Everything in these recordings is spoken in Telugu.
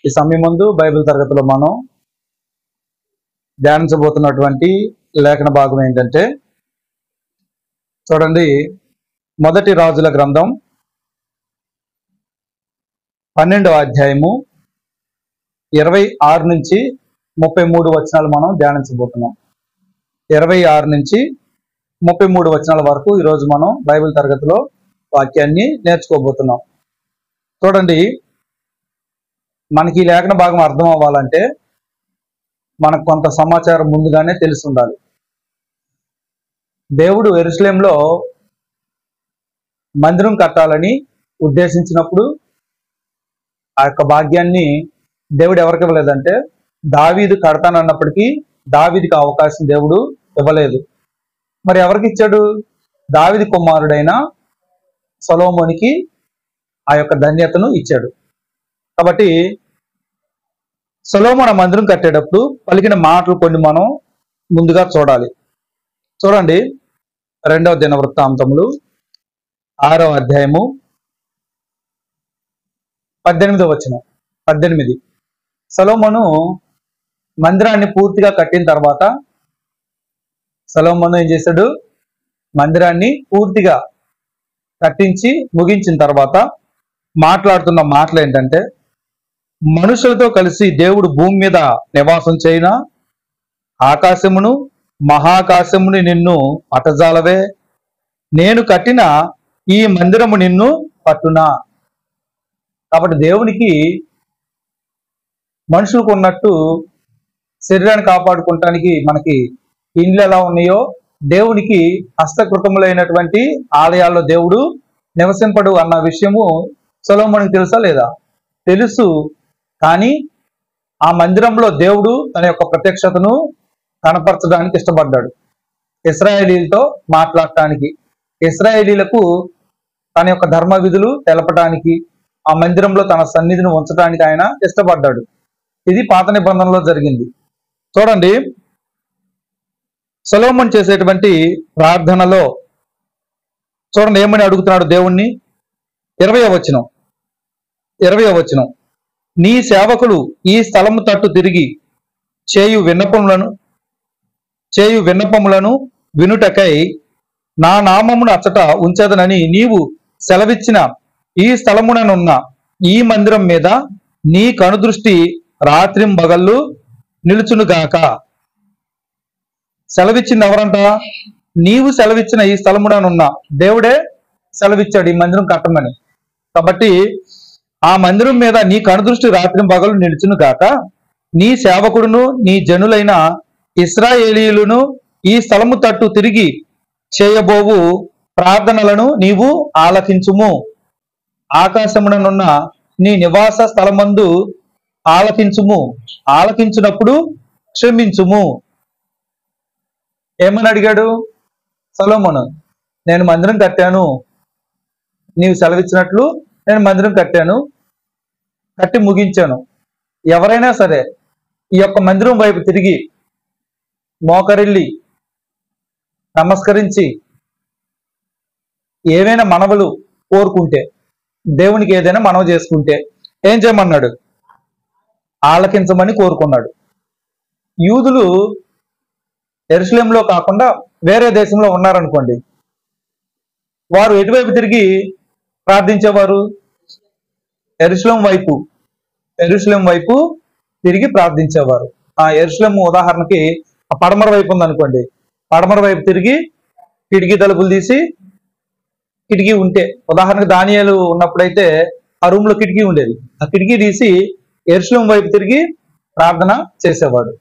ఈ సమయం ముందు బైబిల్ తరగతిలో మనం ధ్యానించబోతున్నటువంటి లేఖన భాగం ఏంటంటే, చూడండి, మొదటి రాజుల గ్రంథం 12వ అధ్యాయము 26 నుంచి 33 వచనాలు మనం ధ్యానించబోతున్నాం. 26 నుంచి 33 వచనాల వరకు ఈరోజు మనం బైబిల్ తరగతిలో వాక్యాన్ని నేర్చుకోబోతున్నాం. చూడండి, మనకి ఈ లేఖన భాగం అర్థం అవ్వాలంటే మనకు కొంత సమాచారం ముందుగానే తెలిసి ఉండాలి. దేవుడు యెరూషలేంలో మందిరం కట్టాలని ఉద్దేశించినప్పుడు ఆ యొక్క భాగ్యాన్ని దేవుడు ఎవరికి ఇవ్వలేదంటే, దావీదు కడతానన్నప్పటికీ దావీదుకి అవకాశం దేవుడు ఇవ్వలేదు. మరి ఎవరికి ఇచ్చాడు? దావీదు కుమారుడైన సొలొమోనుకి ఆ యొక్క ధన్యతను ఇచ్చాడు. కాబట్టి సొలొమోను మందిరం కట్టేటప్పుడు పలికిన మాటలు కొన్ని మనం ముందుగా చూడాలి. చూడండి, 2వ దినవృత్తాంతములు 6వ అధ్యాయము 18వ వచనం. 18. సొలొమోను మందిరాన్ని పూర్తిగా కట్టిన తర్వాత సొలొమోను ఏం చేశాడు? మందిరాన్ని పూర్తిగా కట్టించి ముగించిన తర్వాత మాట్లాడుతున్న మాటలు ఏంటంటే, మనుషులతో కలిసి దేవుడు భూమి మీద నివాసం చేయనా? ఆకాశమును మహాకాశముని నిన్ను పట్టజాలవే. నేను కట్టిన ఈ మందిరము నిన్ను పట్టునా? కాబట్టి దేవునికి మనుషులకు ఉన్నట్టు శరీరాన్ని కాపాడుకోవటానికి మనకి ఇండ్లు ఎలా ఉన్నాయో, దేవునికి హస్తకృతములైనటువంటి ఆలయాల్లో దేవుడు నివసింపడు అన్న విషయము సొలొమోనుకి తెలుసా లేదా? తెలుసు. కానీ ఆ మందిరంలో దేవుడు తన యొక్క ప్రత్యక్షతను కనపరచడానికి ఇష్టపడ్డాడు. ఇశ్రాయేలీలతో మాట్లాడటానికి, ఇశ్రాయేలీలకు తన యొక్క ధర్మ విధులు తెలపడానికి, ఆ మందిరంలో తన సన్నిధిని ఉంచడానికి ఆయన ఇష్టపడ్డాడు. ఇది పాత నిబంధనలో జరిగింది. చూడండి, సొలొమోను చేసేటువంటి ప్రార్థనలో చూడండి ఏమని అడుగుతున్నాడు దేవుణ్ణి. 20వ వచనం. నీ సేవకులు ఈ స్థలము తట్టు తిరిగి చేయు విన్నపములను వినుటకై నా నామమును అచ్చట ఉంచదనని నీవు సెలవిచ్చిన ఈ స్థలముననున్న ఈ మందిరం మీద నీ కనుదృష్టి రాత్రింబగళ్ళు నిలుచునుగాక. సెలవిచ్చింది ఎవరంట? నీవు సెలవిచ్చిన ఈ స్థలముననున్న దేవుడే సెలవిచ్చాడు ఈ మందిరం కట్టమని. కాబట్టి ఆ మందిరం మీద నీ కనుదృష్టి రాత్రింబగళ్ళు నిలుచును గాక. నీ సేవకుడును నీ జనులైన ఇశ్రాయేలీయులను ఈ స్థలము తట్టు తిరిగి చేయబోవు ప్రార్థనలను నీవు ఆలకించుము. ఆకాశముననున్న నీ నివాస స్థలమందు ఆలకించుము. ఆలకించినప్పుడు క్షమించుము. ఏమని అడిగాడు సొలొమోను? నేను మందిరం కట్టాను, నీవు సెలవిచ్చినట్లు నేను మందిరం కట్టాను, కట్టి ముగించాను. ఎవరైనా సరే ఈ యొక్క మందిరం వైపు తిరిగి మోకరిల్లి నమస్కరించి ఏవైనా మనవలు కోరుకుంటే, దేవునికి ఏదైనా మనవి చేసుకుంటే ఏం చేయమన్నాడు? ఆలకించమని కోరుకున్నాడు. యూదులు యెరూషలేంలో కాకుండా వేరే దేశంలో ఉన్నారనుకోండి, వారు ఎటువైపు తిరిగి ప్రార్థించేవారు? యెరూషలేం వైపు తిరిగి ప్రార్థించేవారు. ఆ యెరూషలేం ఉదాహరణకి ఆ పడమర వైపు ఉందనుకోండి, పడమర వైపు తిరిగి కిటికీ తలుపులు తీసి, కిటికీ ఉంటే ఉదాహరణకి దానియేలు ఉన్నప్పుడైతే ఆ రూమ్ లో కిటికీ ఉండేది, ఆ కిటికీ తీసి యెరూషలేం వైపు తిరిగి ప్రార్థన చేసేవాడు.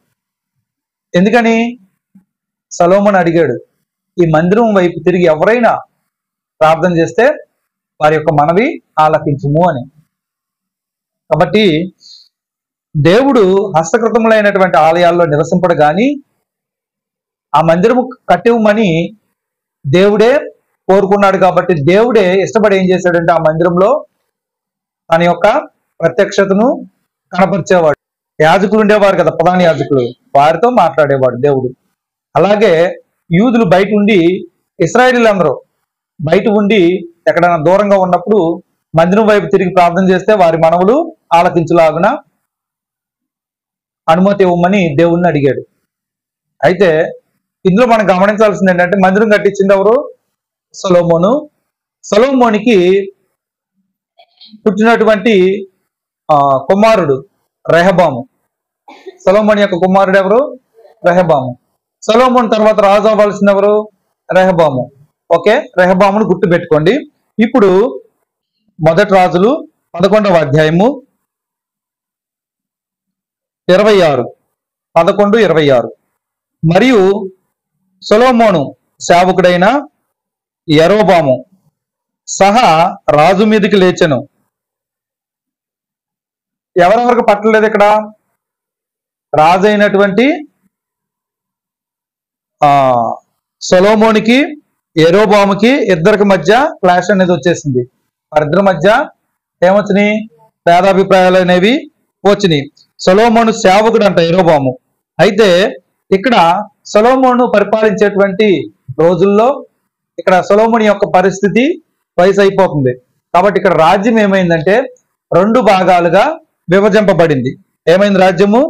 ఎందుకని? సొలొమోను అడిగాడు, ఈ మందిరం వైపు తిరిగి ఎవరైనా ప్రార్థన చేస్తే వారి యొక్క మనవి ఆలకించుము అని. కాబట్టి దేవుడు హస్తకృతములైనటువంటి ఆలయాల్లో నివసింపడు గాని ఆ మందిరము కట్టివ్వమని దేవుడే కోరుకున్నాడు. కాబట్టి దేవుడే ఇష్టపడి ఏం చేశాడంటే ఆ మందిరంలో తన యొక్క ప్రత్యక్షతను కనపరిచేవాడు. యాజకులు ఉండేవారు కదా, ప్రధాన యాజకులు, వారితో మాట్లాడేవాడు దేవుడు. అలాగే యూదులు బయట ఉండి, ఇశ్రాయేలీలందరూ బయట ఉండి ఎక్కడైనా దూరంగా ఉన్నప్పుడు మందిరం వైపు తిరిగి ప్రార్థన చేస్తే వారి మనవులు ఆలకించులాగున అనుమతి ఇవ్వమని దేవుణ్ణి అడిగాడు. అయితే ఇందులో మనం గమనించాల్సింది ఏంటంటే మందిరం కట్టించింది ఎవరు? సొలొమోను. సొలొమోనికి పుట్టినటువంటి కుమారుడు రెహబాము. సొలొమోను యొక్క కుమారుడు ఎవరు? రెహబాము. సొలొమోను తర్వాత రాజు అవ్వాల్సింది ఎవరు? రెహబాము. ఓకే, రెహబామును గుర్తు పెట్టుకోండి. ఇప్పుడు మొదటి రాజులు 11వ అధ్యాయము 26, 11, 26. మరియు సొలొమోను సేవకుడైన యరొబాము సహా రాజు మీదకి లేచెను. ఎవరెవరికి పట్టలేదు ఇక్కడ? రాజు అయినటువంటి సొలొమోనికి యరొబాముకి ఇద్దరికి మధ్య క్లాష్ అనేది వచ్చేసింది. వారిద్దరి మధ్య ఏమొచ్చినాయి? భేదాభిప్రాయాలు అనేవి వచ్చినాయి. సొలొమోను సేవకుడు అంట యరొబాము. అయితే ఇక్కడ సొలొమోను పరిపాలించేటువంటి రోజుల్లో ఇక్కడ సొలొమోను యొక్క పరిస్థితి వయసు అయిపోతుంది. కాబట్టి ఇక్కడ రాజ్యం ఏమైందంటే 2 భాగాలుగా విభజింపబడింది. ఏమైంది? రాజ్యము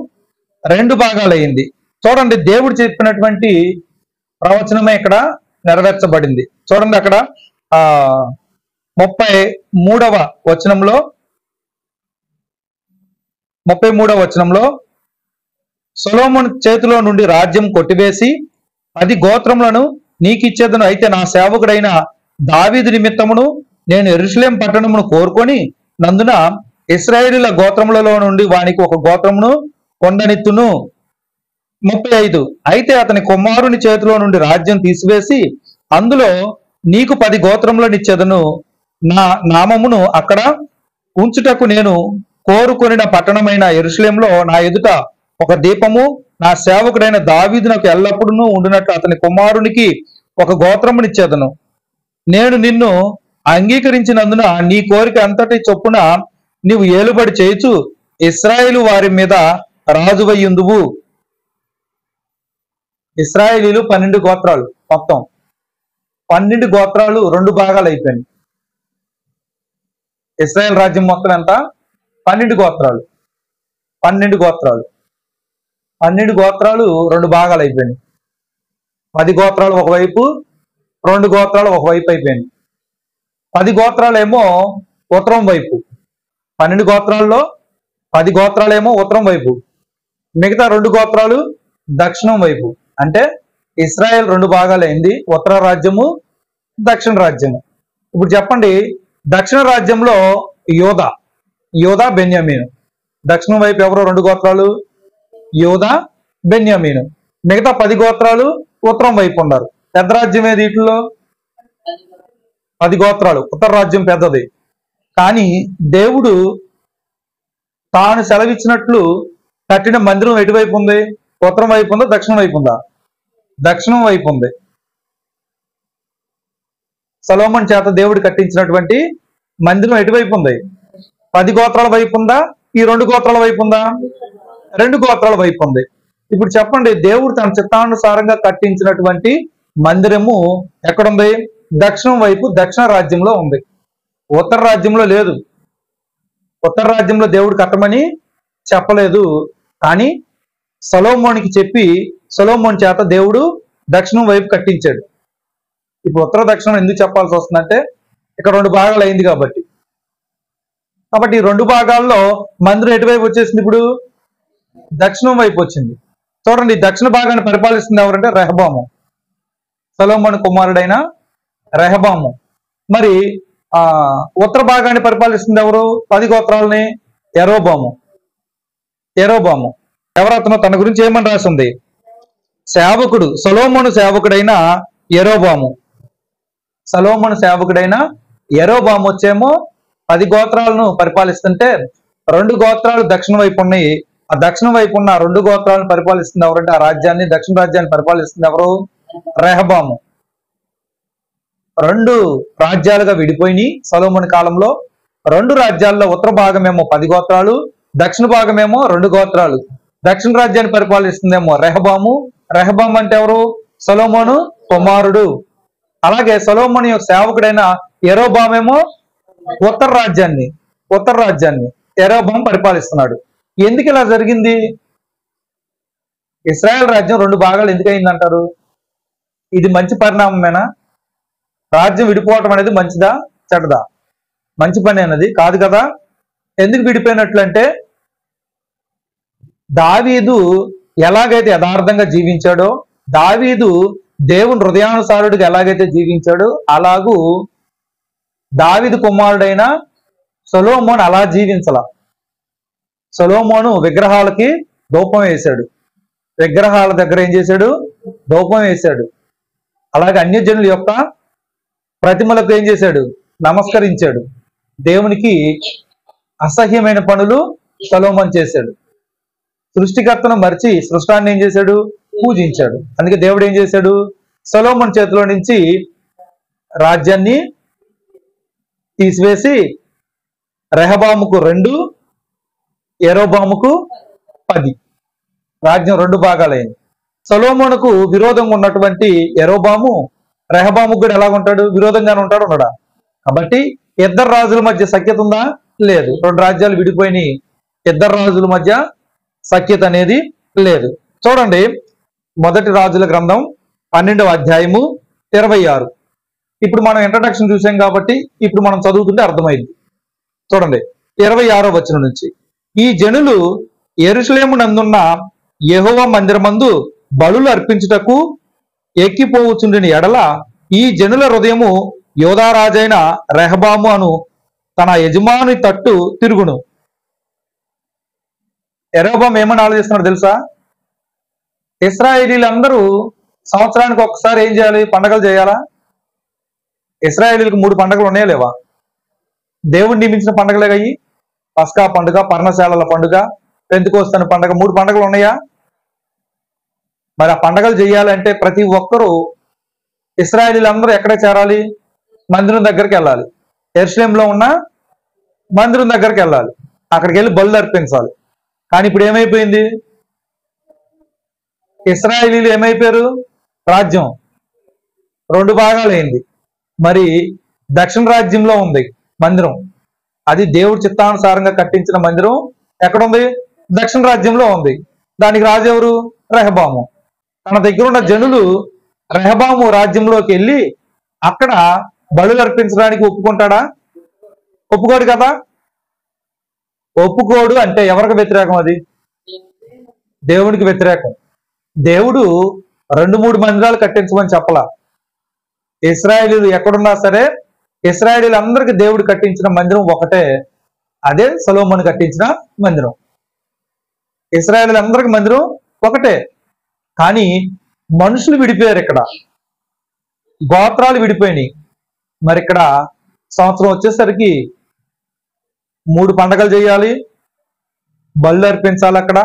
2 భాగాలు అయింది. చూడండి, దేవుడు చెప్పినటువంటి ప్రవచనమే ఇక్కడ నెరవేర్చబడింది. చూడండి, అక్కడ 33వ వచనంలో సొలొమోను చేతిలో నుండి రాజ్యం కొట్టివేసి 10 గోత్రములను నీకిచ్చేదను. అయితే నా సేవకుడైన దావీదు నిమిత్తమును నేను యెరూషలేము పట్టణమును కోరుకొని నందున ఇశ్రాయేలీయుల గోత్రములలో నుండి వానికి ఒక గోత్రమును కొండనెత్తును. 35 అయితే అతని కుమారుని చేతిలో నుండి రాజ్యం తీసివేసి అందులో నీకు 10 గోత్రములను ఇచ్చేదను. నా నామమును అక్కడ ఉంచుటకు నేను కోరుకొనిన పట్టణమైన యెరూషలేములో నా ఎదుట ఒక దీపము నా సేవకుడైన దావీదునకు ఎల్లప్పుడూ ఉండినట్లు అతని కుమారునికి ఒక గోత్రమునిచ్చేదను. నేను నిన్ను అంగీకరించినందున నీ కోరిక అంతటి చొప్పున నీవు ఏలుబడి చేయుచు ఇశ్రాయేలు వారి మీద రాజువయ్యుందువు. ఇశ్రాయేలీలు 12 గోత్రాలు, మొత్తం 12 గోత్రాలు 2 భాగాలు అయిపోయినాయి. ఇశ్రాయేల్ రాజ్యం మొత్తం ఎంత? 12 గోత్రాలు. 12 గోత్రాలు 2 భాగాలు అయిపోయినాయి. 10 గోత్రాలు ఒకవైపు, 2 గోత్రాలు ఒకవైపు అయిపోయినాయి. 10 గోత్రాలు ఏమో ఉత్తరం వైపు, 12 గోత్రాల్లో 10 గోత్రాలేమో ఉత్తరం వైపు, మిగతా 2 గోత్రాలు దక్షిణం వైపు. అంటే ఇశ్రాయేల్ 2 భాగాలైంది, ఉత్తర రాజ్యము, దక్షిణ రాజ్యము. ఇప్పుడు చెప్పండి, దక్షిణ రాజ్యంలో యోధా బెన్యామీను. దక్షిణం వైపు ఎవరో 2 గోత్రాలు? యోధా, బెన్యామీను. మిగతా 10 గోత్రాలు ఉత్తరం వైపు ఉన్నారు. పెద్ద రాజ్యం ఏది? వీటిలో 10 గోత్రాలు, ఉత్తర రాజ్యం పెద్దది. కానీ దేవుడు తాను సెలవిచ్చినట్లు కట్టిన మందిరం ఎటువైపు ఉంది? ఉత్తరం వైపు ఉందా, దక్షిణం వైపు ఉందా? దక్షిణం వైపు ఉంది. సొలొమోను చేత దేవుడు కట్టించినటువంటి మందిరం ఎటువైపు ఉంది? 10 గోత్రాల వైపు ఉందా, ఈ 2 గోత్రాల వైపు ఉందా? 2 గోత్రాల వైపు ఉంది. ఇప్పుడు చెప్పండి, దేవుడు తన చిత్తానుసారంగా కట్టించినటువంటి మందిరము ఎక్కడుంది? దక్షిణం వైపు, దక్షిణ రాజ్యంలో ఉంది. ఉత్తర రాజ్యంలో లేదు. ఉత్తర రాజ్యంలో దేవుడు కట్టమని చెప్పలేదు. కానీ సొలొమోనుకి చెప్పి సొలొమోను చేత దేవుడు దక్షిణం వైపు కట్టించాడు. ఇప్పుడు ఉత్తర దక్షిణం ఎందుకు చెప్పాల్సి వస్తుందంటే ఇక్కడ 2 భాగాలు అయింది కాబట్టి. ఈ 2 భాగాల్లో మందిరం ఎటువైపు వచ్చేసింది? ఇప్పుడు దక్షిణం వైపు వచ్చింది. చూడండి, దక్షిణ భాగాన్ని పరిపాలిస్తుంది ఎవరంటే రెహబాము, సొలొమోను కుమారుడైన రెహబాము. మరి ఉత్తర భాగాన్ని పరిపాలిస్తుంది ఎవరు? 10 గోత్రాలని? యరొబాము. ఎవరతను? తన గురించి ఏమని రాసింది? సేవకుడు, సొలొమోను సేవకుడైన యరొబాము. సొలొమోను సేవకుడైన యరొబాము వచ్చేమో 10 గోత్రాలను పరిపాలిస్తుంటే 2 గోత్రాలు దక్షిణ వైపు ఉన్నాయి. ఆ దక్షిణ వైపు ఉన్న 2 గోత్రాలను పరిపాలిస్తుంది ఎవరంటే ఆ రాజ్యాన్ని, దక్షిణ రాజ్యాన్ని పరిపాలిస్తుంది ఎవరు? రెహబాము. 2 రాజ్యాలుగా విడిపోయినాయి సొలొమోను కాలంలో. 2 రాజ్యాల్లో ఉత్తర భాగమేమో 10 గోత్రాలు, దక్షిణ భాగమేమో 2 గోత్రాలు. దక్షిణ రాజ్యాన్ని పరిపాలిస్తుందేమో రెహబాము. రెహబాము అంటే ఎవరు? సొలొమోను కుమారుడు. అలాగే సొలొమోను యొక్క సేవకుడైన యరొబామేమో ఉత్తర రాజ్యాన్ని యరొబాము పరిపాలిస్తున్నాడు. ఎందుకు ఇలా జరిగింది? ఇశ్రాయేల్ రాజ్యం రెండు భాగాలు ఎందుకు అయిందంటారు? ఇది మంచి పరిణామమేనా? రాజ్యం విడిపోవటం అనేది మంచిదా చెడ్డదా? మంచి పని అన్నది కాదు కదా. ఎందుకు విడిపోయినట్లు అంటే, దావీదు ఎలాగైతే యథార్థంగా జీవించాడో, దావీదు దేవుని హృదయానుసారుడిగా ఎలాగైతే జీవించాడో, అలాగూ దావీదు కుమారుడైన సొలొమోను అలా జీవించాల. సొలొమోను విగ్రహాలకి ధూపం వేశాడు, విగ్రహాల దగ్గర ఏం చేశాడు? ధూపం వేశాడు. అలాగే అన్యజనుల యొక్క ప్రతిమలకు ఏం చేశాడు? నమస్కరించాడు. దేవునికి అసహ్యమైన పనులు సొలొమోను చేశాడు. సృష్టికర్తను మరిచి సృష్టాన్ని ఏం చేశాడు? పూజించాడు. అందుకే దేవుడు ఏం చేశాడు? సొలొమోను చేతిలో నుంచి రాజ్యాన్ని తీసివేసి రెహబాముకు 2, యెరోబాముకు 10 రాజ్యం 2 భాగాలైంది. సొలొమోనుకు విరోధంగా ఉన్నటువంటి యెరోబాము రెహబాముకు కూడా ఎలాగుంటాడు? విరోధంగానే ఉంటాడు, ఉన్నాడా? కాబట్టి ఇద్దరు రాజుల మధ్య సఖ్యత ఉందా? లేదు. 2 రాజ్యాలు విడిపోయినాయి, ఇద్దరు రాజుల మధ్య సఖ్యత అనేది లేదు. చూడండి, మొదటి రాజుల గ్రంథం 12వ అధ్యాయము 26. ఇప్పుడు మనం ఇంట్రడక్షన్ చూసాం కాబట్టి ఇప్పుడు మనం చదువుతుంటే అర్థమైంది. చూడండి 26వ వచనం నుంచి, ఈ జనులు యెరూషలేము నందున్న యెహోవా మందిరమందు బలులు అర్పించుటకు ఎక్కిపోవచ్చుండిన ఎడల ఈ జనుల హృదయము యోధారాజైన రెహబాము అను తన యజమాని తట్టు తిరుగును. యెరోబాము ఏమని ఆలోచిస్తున్నాడు తెలుసా? ఇశ్రాయేలీలందరూ సంవత్సరానికి ఒకసారి ఏం చేయాలి? పండగలు చేయాలా? ఇశ్రాయేలీలకు 3 పండుగలు ఉన్నాయా లేవా? దేవుడు నియమించిన పండుగలే అయ్యి. పస్కా పండుగ, పర్ణశాలల పండుగ, పెంతెకోస్తు పండుగ, 3 పండుగలు ఉన్నాయా? మరి ఆ పండుగలు చేయాలంటే ప్రతి ఒక్కరూ ఇశ్రాయేలీలందరూ ఎక్కడే చేరాలి? మందిరం దగ్గరికి వెళ్ళాలి. యెరూషలేములో ఉన్న మందిరం దగ్గరికి వెళ్ళాలి. అక్కడికి వెళ్ళి బలులు అర్పించాలి. కానీ ఇప్పుడు ఏమైపోయింది? ఇశ్రాయేలీలు ఏమైపోయారు? రాజ్యం 2 భాగాలైంది. మరి దక్షిణ రాజ్యంలో ఉంది మందిరం. అది దేవుడి చిత్తానుసారంగా కట్టించిన మందిరం ఎక్కడుంది? దక్షిణ రాజ్యంలో ఉంది. దానికి రాజు ఎవరు? రెహబాము. తన దగ్గర ఉన్న జనులు రెహబాము రాజ్యంలోకి వెళ్ళి అక్కడ బలులు అర్పించడానికి ఒప్పుకుంటాడా? ఒప్పుకోడు కదా. ఒప్పుకోడు అంటే ఎవరికి వ్యతిరేకం? అది దేవునికి వ్యతిరేకం. దేవుడు 2-3 మందిరాలు కట్టించమని చెప్పలా. ఇశ్రాయేలీలు ఎక్కడున్నా సరే ఇశ్రాయేలీలందరికీ దేవుడు కట్టించిన మందిరం ఒకటే, అదే సొలొమోను కట్టించిన మందిరం. ఇశ్రాయేలీలందరికీ మందిరం ఒకటే. కానీ మనుషులు విడిపోయారు, ఇక్కడ గోత్రాలు విడిపోయినాయి. మరి ఇక్కడ సంవత్సరం వచ్చేసరికి 3 పండగలు చేయాలి, బళ్ళు అర్పించాలి అక్కడ.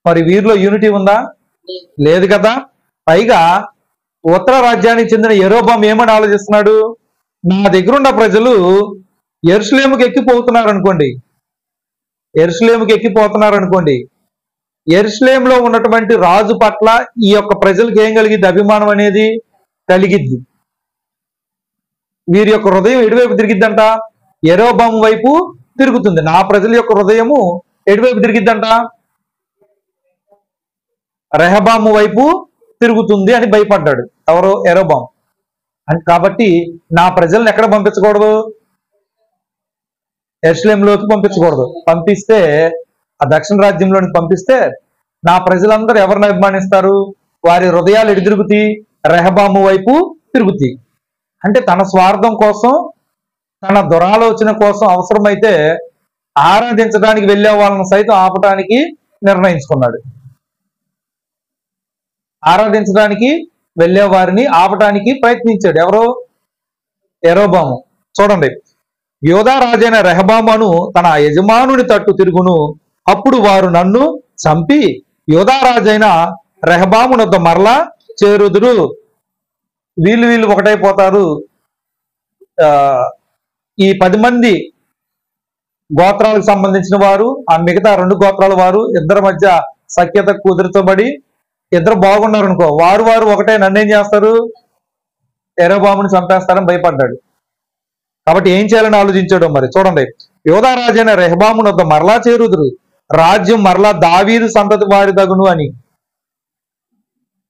మరి వీరిలో యూనిటీ ఉందా? లేదు కదా. పైగా ఉత్తర రాజ్యానికి చెందిన యెరోబాము ఏమని ఆలోచిస్తున్నాడు? నా దగ్గర ఉన్న ప్రజలు యెరూషలేముకి ఎక్కిపోతున్నారు అనుకోండి, యెరూషలేములో ఉన్నటువంటి రాజు పట్ల ఈ యొక్క ప్రజలకు ఏం కలిగిద్ది? అభిమానం అనేది కలిగిద్ది. వీరి యొక్క హృదయం ఎటువైపు తిరిగిద్దంట? యెరోబాము వైపు తిరుగుతుంది. నా ప్రజల యొక్క హృదయము ఎటువైపు తిరిగిద్దంట? రెహబాము వైపు తిరుగుతుంది అని భయపడ్డాడు. ఎవరు? యెరోబాము. కాబట్టి నా ప్రజల్ని ఎక్కడ పంపించకూడదు? యెరూషలేములోకి పంపించకూడదు. పంపిస్తే ఆ దక్షిణ రాజ్యంలోనికి పంపిస్తే నా ప్రజలందరూ ఎవరిని అభిమానిస్తారు? వారి హృదయాలు ఎటు తిరుగుతాయి? రెహబాము వైపు తిరుగుతాయి. అంటే తన స్వార్థం కోసం, తన దురాలోచన కోసం అవసరమైతే ఆరాధించడానికి వెళ్ళే వాళ్ళని సైతం ఆపటానికి నిర్ణయించుకున్నాడు. ఆరాధించడానికి వెళ్ళే వారిని ఆపటానికి ప్రయత్నించాడు. ఎవరు? యెరోబాము. చూడండి, యోధా రాజైన రెహబామును తన యజమానుని తట్టు తిరుగును, అప్పుడు వారు నన్ను చంపి యోధా రాజైన రెహబామునొద్ద మరలా చేరుదురు. వీళ్ళు ఒకటైపోతారు. ఈ 10 మంది గోత్రాలకు సంబంధించిన వారు, ఆ మిగతా 2 గోత్రాల వారు ఇద్దరి మధ్య సఖ్యత కుదుర్చబడి ఇద్దరు బాగున్నారు అనుకో, వారు ఒకటే నన్నేం చేస్తారు? యెరోబాముని చంపేస్తారని భయపడ్డాడు. కాబట్టి ఏం చేయాలని ఆలోచించాడు. మరి చూడండి, యోధా రాజైన రెహబామునొద్ద మరలా చేరుదురు, రాజ్యం మరలా దావీదు సంతతి వారి దగును అని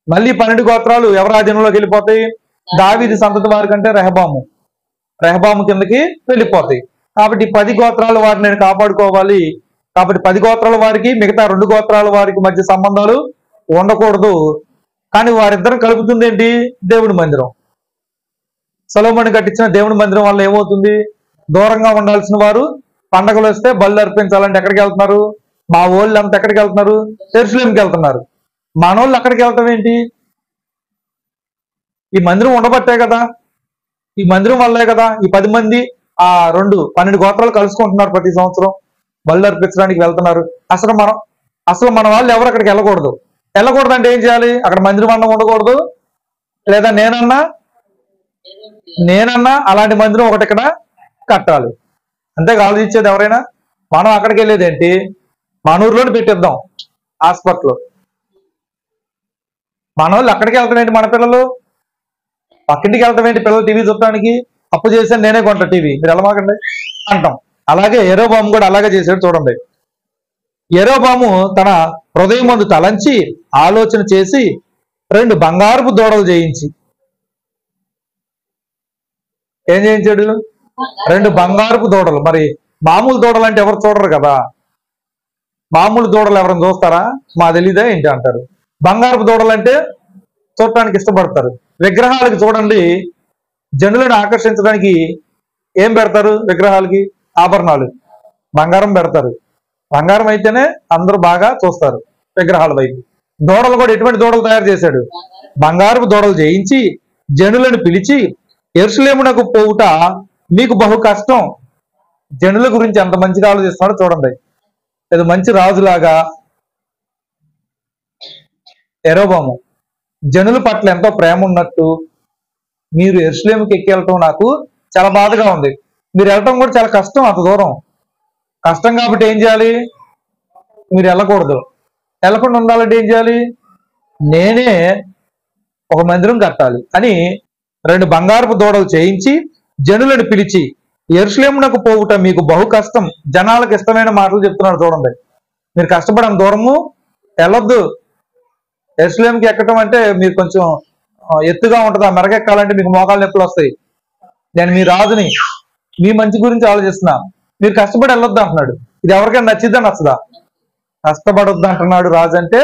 మళ్ళీ 12 గోత్రాలు ఎవరి ఆధీనంలోకి వెళ్ళిపోతాయి? దావీదు సంతతి వారి కంటే రెహబాము కిందకి వెళ్ళిపోతాయి. కాబట్టి 10 గోత్రాల వారిని నేను కాపాడుకోవాలి. కాబట్టి 10 గోత్రాల వారికి మిగతా 2 గోత్రాల వారికి మధ్య సంబంధాలు ఉండకూడదు. కానీ వారిద్దరం కలుపుతుంది ఏంటి? దేవుని మందిరం. సొలొమోను కట్టించిన దేవుని మందిరం వల్ల ఏమవుతుంది? దూరంగా ఉండాల్సిన వారు పండగలు వస్తే బళ్ళు అర్పించాలంటే ఎక్కడికి వెళ్తున్నారు? మా వాళ్ళు అంతా ఎక్కడికి వెళ్తున్నారు? యెరూషలేముకి వెళ్తున్నారు. మనోళ్ళు అక్కడికి వెళ్తాం ఏంటి? ఈ మందిరం ఉండబట్టే కదా, ఈ మందిరం వల్లే కదా ఈ 10 మంది 12 గోత్రాలు కలుసుకుంటున్నారు. ప్రతి సంవత్సరం బళ్ళు అర్పించడానికి వెళ్తున్నారు. అసలు మన వాళ్ళు ఎవరు అక్కడికి వెళ్ళకూడదు అంటే ఏం చేయాలి? అక్కడ మందిరం అన్నం ఉండకూడదు. లేదా నేనన్నా అలాంటి మందిరం ఒకటి ఇక్కడ కట్టాలి. అంతే ఆలోచించేది ఎవరైనా. మనం అక్కడికి వెళ్ళేది ఏంటి? మన ఊర్లోనే పెట్టిద్దాం హాస్పిటల్. మన వాళ్ళు అక్కడికి వెళ్తాం ఏంటి? మన పిల్లలు పక్కింటికి వెళ్తాం ఏంటి? పిల్లలు టీవీ చూడటానికి. అప్పు చేశాను నేనే కొంటా టీవీ, మీరు వెళ్ళమాకండి అంటాం. అలాగే యెరోబాము కూడా అలాగే చేశాడు. చూడండి, యెరోబాము తన హృదయం ముందు తలంచి ఆలోచన చేసి 2 బంగారపు దూడలు చేయించి ఏం చేయించాడు? 2 బంగారపు దూడలు. మరి మామూలు దూడలు అంటే ఎవరు చూడరు కదా. మామూలు దూడలు ఎవరైనా చూస్తారా? మా తెలీదా ఏంటి అంటారు. బంగారపు దూడలు అంటే చూడటానికి ఇష్టపడతారు. విగ్రహాలకి చూడండి, జనులను ఆకర్షించడానికి ఏం పెడతారు? విగ్రహాలకి ఆభరణాలు, బంగారం పెడతారు. బంగారం అయితేనే అందరూ బాగా చూస్తారు విగ్రహాల వైపు. దూడలు కూడా ఎటువంటి దూడలు తయారు చేశాడు? బంగారపు దూడలు చేయించి జనులను పిలిచి యెరూషలేమునకు పోవుట మీకు బహు కష్టం. జనుల గురించి ఎంత మంచిగా ఆలోచిస్తున్నాడో చూడండి. ఇది మంచి రాజులాగా యెరోబాము జనుల పట్ల ఎంతో ప్రేమ ఉన్నట్టు, మీరు యెరూషలేముకి ఎక్కి వెళ్ళటం నాకు చాలా బాధగా ఉంది. మీరు వెళ్ళటం కూడా చాలా కష్టం. అంత దూరం కష్టం కాబట్టి ఏం చేయాలి? మీరు వెళ్ళకూడదు. వెళ్ళకుండా ఉండాలంటే ఏం చేయాలి? నేనే ఒక మందిరం కట్టాలి అని 2 బంగారపు దూడలు చేయించి జనులను పిలిచి యెరూషలేమునకు పోవుట మీకు బహు కష్టం. జనాలకు ఇష్టమైన మాటలు చెప్తున్నాడు చూడండి. మీరు కష్టపడని దూరము వెళ్ళొద్దు. యెరూషలేముకి ఎక్కడం అంటే మీరు కొంచెం ఎత్తుగా ఉంటుంది. ఆ మెరగెక్కాలంటే మీకు మోకాలు నొప్పులు వస్తాయి. నేను మీ రాజుని, మీ మంచి గురించి ఆలోచిస్తున్నా. మీరు కష్టపడి వెళ్ళొద్దు అంటున్నాడు. ఇది ఎవరికైనా నచ్చిద్దా నచ్చదా? కష్టపడొద్దు అంటున్నాడు రాజు అంటే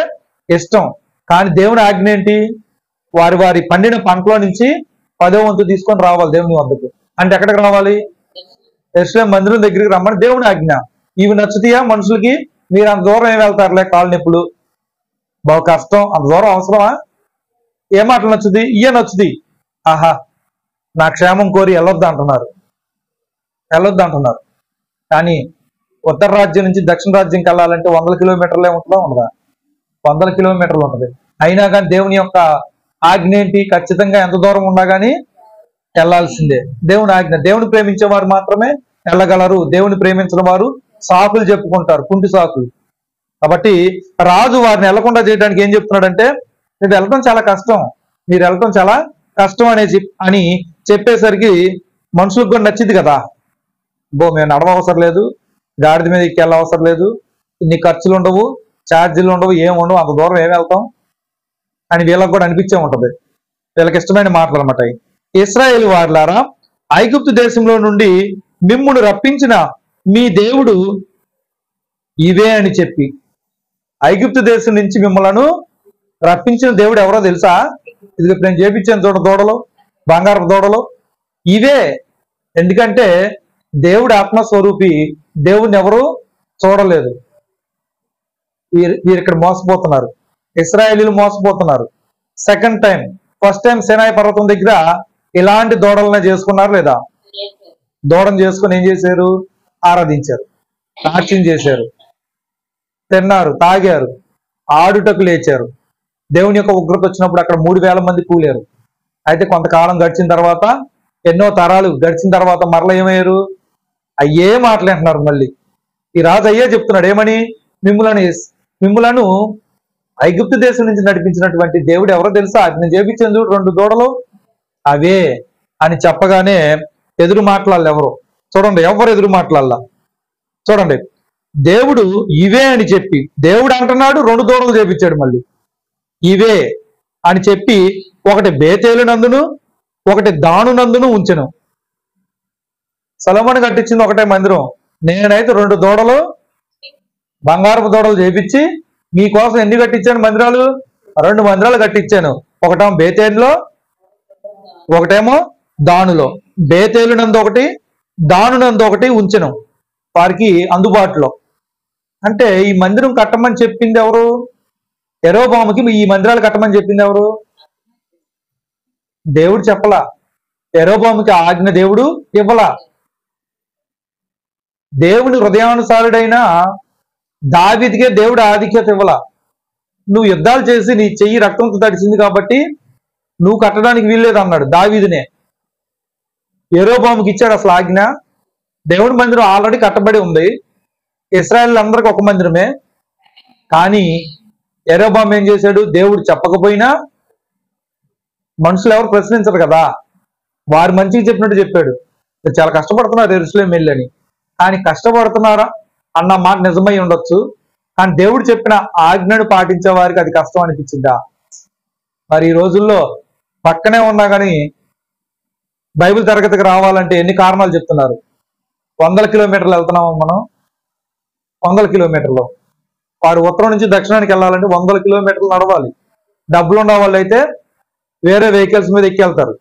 ఇష్టం. కానీ దేవుని ఆజ్ఞ ఏంటి? వారి పండిన పంటలో నుంచి 10వ వంతు తీసుకొని రావాలి దేవుని వద్దకు. అంటే ఎక్కడికి రావాలి? యెరూషలేము మందిరం దగ్గరికి రమ్మని దేవుని ఆజ్ఞ. ఇవి నచ్చుతాయా మనుషులకి? మీరు అంత దూరం ఏం వెళ్తారులే, కాళ్ళు నొప్పులు, బహు కష్టం, అంత దూరం అవసరమా? ఏ మాటలు నచ్చుది? ఇయ్య నచ్చుది. ఆహా, నా క్షేమం కోరి వెళ్ళొద్దు అంటున్నారు. కానీ ఉత్తర రాజ్యం నుంచి దక్షిణ రాజ్యంకి వెళ్ళాలంటే 100 కిలోమీటర్లే ఉంటుందా? ఉండదా? 100 కిలోమీటర్లు ఉంటుంది. అయినా కానీ దేవుని యొక్క ఆజ్ఞ ఏంటి? ఖచ్చితంగా ఎంత దూరం ఉన్నా కానీ వెళ్ళాల్సిందే. దేవుని ఆజ్ఞ. దేవుని ప్రేమించేవారు మాత్రమే వెళ్ళగలరు. దేవుని ప్రేమించిన వారు సాకులు చెప్పుకుంటారు, కుంటి సాకులు. కాబట్టి రాజు వారిని వెళ్లకుండా చేయడానికి ఏం చెప్తున్నాడంటే, మీరు వెళ్ళటం చాలా కష్టం, మీరు వెళ్ళటం చాలా కష్టం అని చెప్పేసరికి మనుషులకు కూడా నచ్చింది కదా. మేము నడవ అవసరం లేదు, గాడిద మీద ఎక్కి అవసరం లేదు, ఇన్ని ఖర్చులు ఉండవు, ఛార్జీలు ఉండవు, ఏం ఉండవు, అంత దూరం ఏం వెళ్తాం అని వీళ్ళకి కూడా అనిపించే ఉంటుంది. వీళ్ళకి ఇష్టమైన మాటలు అనమాట. ఇశ్రాయేలు వారులారా, ఐగుప్తు దేశంలో నుండి మిమ్మును రప్పించిన మీ దేవుడు ఇవే అని చెప్పి, ఐగుప్తు దేశం నుంచి మిమ్మలను రప్పించిన దేవుడు ఎవరో తెలుసా? ఇది నేను చేపించాను చూడ, దూడలు, బంగారపు దూడలు ఇవే. ఎందుకంటే దేవుడు ఆత్మస్వరూపి, దేవుడిని ఎవరు చూడలేదు. వీరు ఇక్కడ మోసపోతున్నారు, ఇశ్రాయేలీలు మోసపోతున్నారు. Second time, first time Sinai పర్వతం దగ్గర ఇలాంటి దూడలనే చేసుకున్నారు లేదా? దూడను చేసుకుని ఏం చేశారు? ఆరాధించారు, నాట్యం చేశారు, తిన్నారు, తాగారు, ఆడుటకు లేచారు. దేవుని యొక్క ఉగ్రత వచ్చినప్పుడు అక్కడ 3000 మంది కూలారు. అయితే కొంతకాలం గడిచిన తర్వాత, ఎన్నో తరాలు గడిచిన తర్వాత మరల ఏమయ్యారు? అయ్యే మాట్లాడుతున్నారు. మళ్ళీ ఈ రాజు అయ్యే చెప్తున్నాడు. ఏమని? మిమ్ములను ఐగుప్తు దేశం నుంచి నడిపించినటువంటి దేవుడు ఎవరో తెలుసా? నేను చేపించాను చూడు 2 దూడలు, అవే అని చెప్పగానే ఎదురు మాట్లాడాలి ఎవరు? చూడండి, ఎవరు ఎదురు మాట్లాడాల? చూడండి, దేవుడు ఇవే అని చెప్పి, దేవుడు అంటున్నాడు, 2 దూడలు చేపించాడు. మళ్ళీ ఇవే అని చెప్పి ఒకటి బేతేలు నందును ఒకటి దాను నందును ఉంచెను. సొలొమోను కట్టించింది ఒకటే మందిరం. నేనైతే 2 దూడలు, బంగారపు దూడలు చేపించి మీకోసం ఎన్ని కట్టించాను మందిరాలు? 2 మందిరాలు కట్టించాను. ఒకటేమో బేతేలులో, ఒకటేమో దానులో. బేతేలు నందు ఒకటి, దాను నందు ఒకటి ఉంచెను వారికి అందుబాటులో. అంటే ఈ మందిరం కట్టమని చెప్పింది ఎవరు? యెరోబాముకి ఈ మందిరాలు కట్టమని చెప్పింది ఎవరు? దేవుడు చెప్పలా. యెరోబాముకి ఆజ్ఞ దేవుడు ఇవ్వలా. దేవుని హృదయానుసారుడైన దావీదుకే దేవుడు ఆధిక్యత ఇవ్వలా. నువ్వు యుద్ధాలు చేసి నీ చెయ్యి రక్తంతో తడిసింది కాబట్టి నువ్వు కట్టడానికి వీల్లేదు అన్నాడు దావీదునే. యెరోబాముకి ఇచ్చాడు అసలు ఆజ్ఞ. దేవుడి మందిరం ఆల్రెడీ కట్టబడి ఉంది. ఇశ్రాయేల్ అందరికి ఒక మందిరమే. కానీ యెరోబాము ఏం చేశాడు? దేవుడు చెప్పకపోయినా మనుషులు ఎవరు ప్రశ్నించరు కదా, వారు మంచిగా చెప్పినట్టు చెప్పాడు. చాలా కష్టపడుతున్నారు యెరూషలేము వెళ్ళని. కానీ కష్టపడుతున్నారా అన్న మాట నిజమై ఉండొచ్చు, కానీ దేవుడు చెప్పిన ఆజ్ఞను పాటించే వారికి అది కష్టం అనిపించిందా? మరి ఈ రోజుల్లో పక్కనే ఉన్నా కానీ బైబిల్ తరగతికి రావాలంటే ఎన్ని కారణాలు చెప్తున్నారు. 100 కిలోమీటర్లు వెళ్తున్నాము మనం, 100 కిలోమీటర్లు. వారు ఉత్తరం నుంచి దక్షిణానికి వెళ్ళాలంటే 100 కిలోమీటర్లు నడవాలి. డబ్బులు ఉన్న వాళ్ళు అయితే వేరే వెహికల్స్ మీద ఎక్కి వెళ్తారు.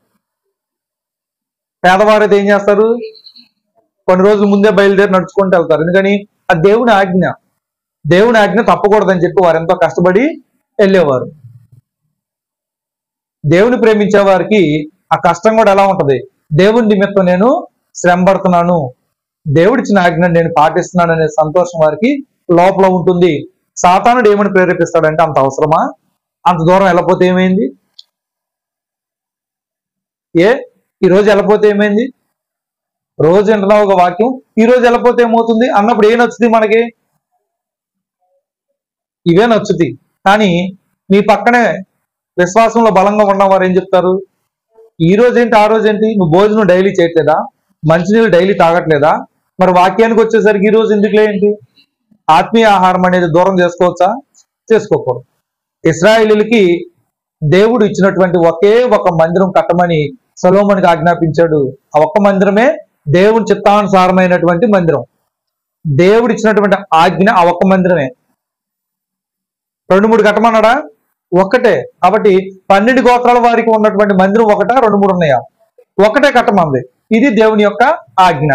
పేదవారు అయితే ఏం చేస్తారు? కొన్ని రోజుల ముందే బయలుదేరి నడుచుకుంటూ వెళ్తారు. ఎందుకని? అది దేవుని ఆజ్ఞ. దేవుని ఆజ్ఞ తప్పకూడదని చెప్పి వారు ఎంతో కష్టపడి వెళ్ళేవారు. దేవుని ప్రేమించే వారికి ఆ కష్టం కూడా ఎలా ఉంటది? దేవుని నిమిత్తం నేను శ్రమ పడుతున్నాను, దేవుడిచ్చిన ఆజ్ఞను నేను పాటిస్తున్నాను అనే సంతోషం వారికి లోపల ఉంటుంది. సాతానుడు ఏమని ప్రేరేపిస్తాడంటే, అంత అవసరమా? అంత దూరం వెళ్ళపోతే ఏమైంది? ఈ రోజు వెళ్ళపోతే ఏమైంది? రోజు వింటున్నావు ఒక వాక్యం, ఈ రోజు వెళ్ళపోతే ఏమవుతుంది అన్నప్పుడు ఏం నచ్చుతుంది మనకి? ఇవే నచ్చుతాయి. కానీ మీ పక్కనే విశ్వాసంలో బలంగా ఉన్నవారు ఏం చెప్తారు? ఈ రోజు ఏంటి, ఆ రోజు ఏంటి? నువ్వు భోజనం డైలీ చేయట్లేదా? మంచినీళ్ళు డైలీ తాగట్లేదా? మరి వాక్యానికి వచ్చేసరికి ఈ రోజు ఎందుకులే ఏంటి? ఆత్మీయ ఆహారం అనేది దూరం చేసుకోవచ్చా? చేసుకోకూడదు. ఇశ్రాయేలీయులకి దేవుడు ఇచ్చినటువంటి ఒకే ఒక మందిరం కట్టమని సొలొమోనుకి ఆజ్ఞాపించాడు. ఆ ఒక్క మందిరమే దేవుని చిత్తానుసారమైనటువంటి మందిరం. దేవుడు ఇచ్చినటువంటి ఆజ్ఞ ఆ ఒక్క మందిరమే. 2-3 కట్టమన్నాడా? ఒక్కటే. కాబట్టి 12 గోత్రాల వారికి ఉన్నటువంటి మందిరం ఒకటా, 2-3 ఉన్నాయా? ఒకటే కట్టమంది. ఇది దేవుని యొక్క ఆజ్ఞ,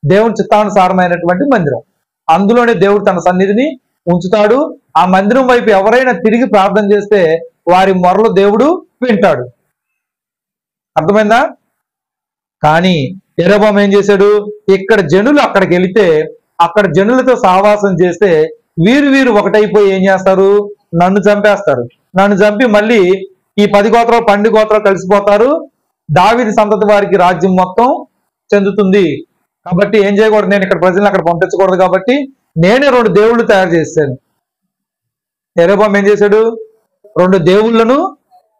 దేవుని చిత్తానుసారమైనటువంటి మందిరం. అందులోనే దేవుడు తన సన్నిధిని ఉంచుతాడు. ఆ మందిరం వైపు ఎవరైనా తిరిగి ప్రార్థన చేస్తే వారి మొరలు దేవుడు వింటాడు. అర్థమైందా? కానీ యెరోబాము ఏం చేశాడు? ఇక్కడ జనులు అక్కడికి వెళితే అక్కడ జనులతో సహవాసం చేస్తే వీరు ఒకటైపోయి ఏం చేస్తారు? నన్ను చంపేస్తారు. నన్ను చంపి మళ్ళీ ఈ 10 గోత్రాలు 12 గోత్రాలు కలిసిపోతారు. దావీదు సంతతి వారికి రాజ్యం మొత్తం చెందుతుంది. కాబట్టి ఏం చేయకూడదు? నేను ఇక్కడ ప్రజలను అక్కడ పంపించకూడదు. కాబట్టి నేనే 2 దేవుళ్ళు తయారు చేశాను. యెరోబాము ఏం చేశాడు? 2 దేవుళ్ళను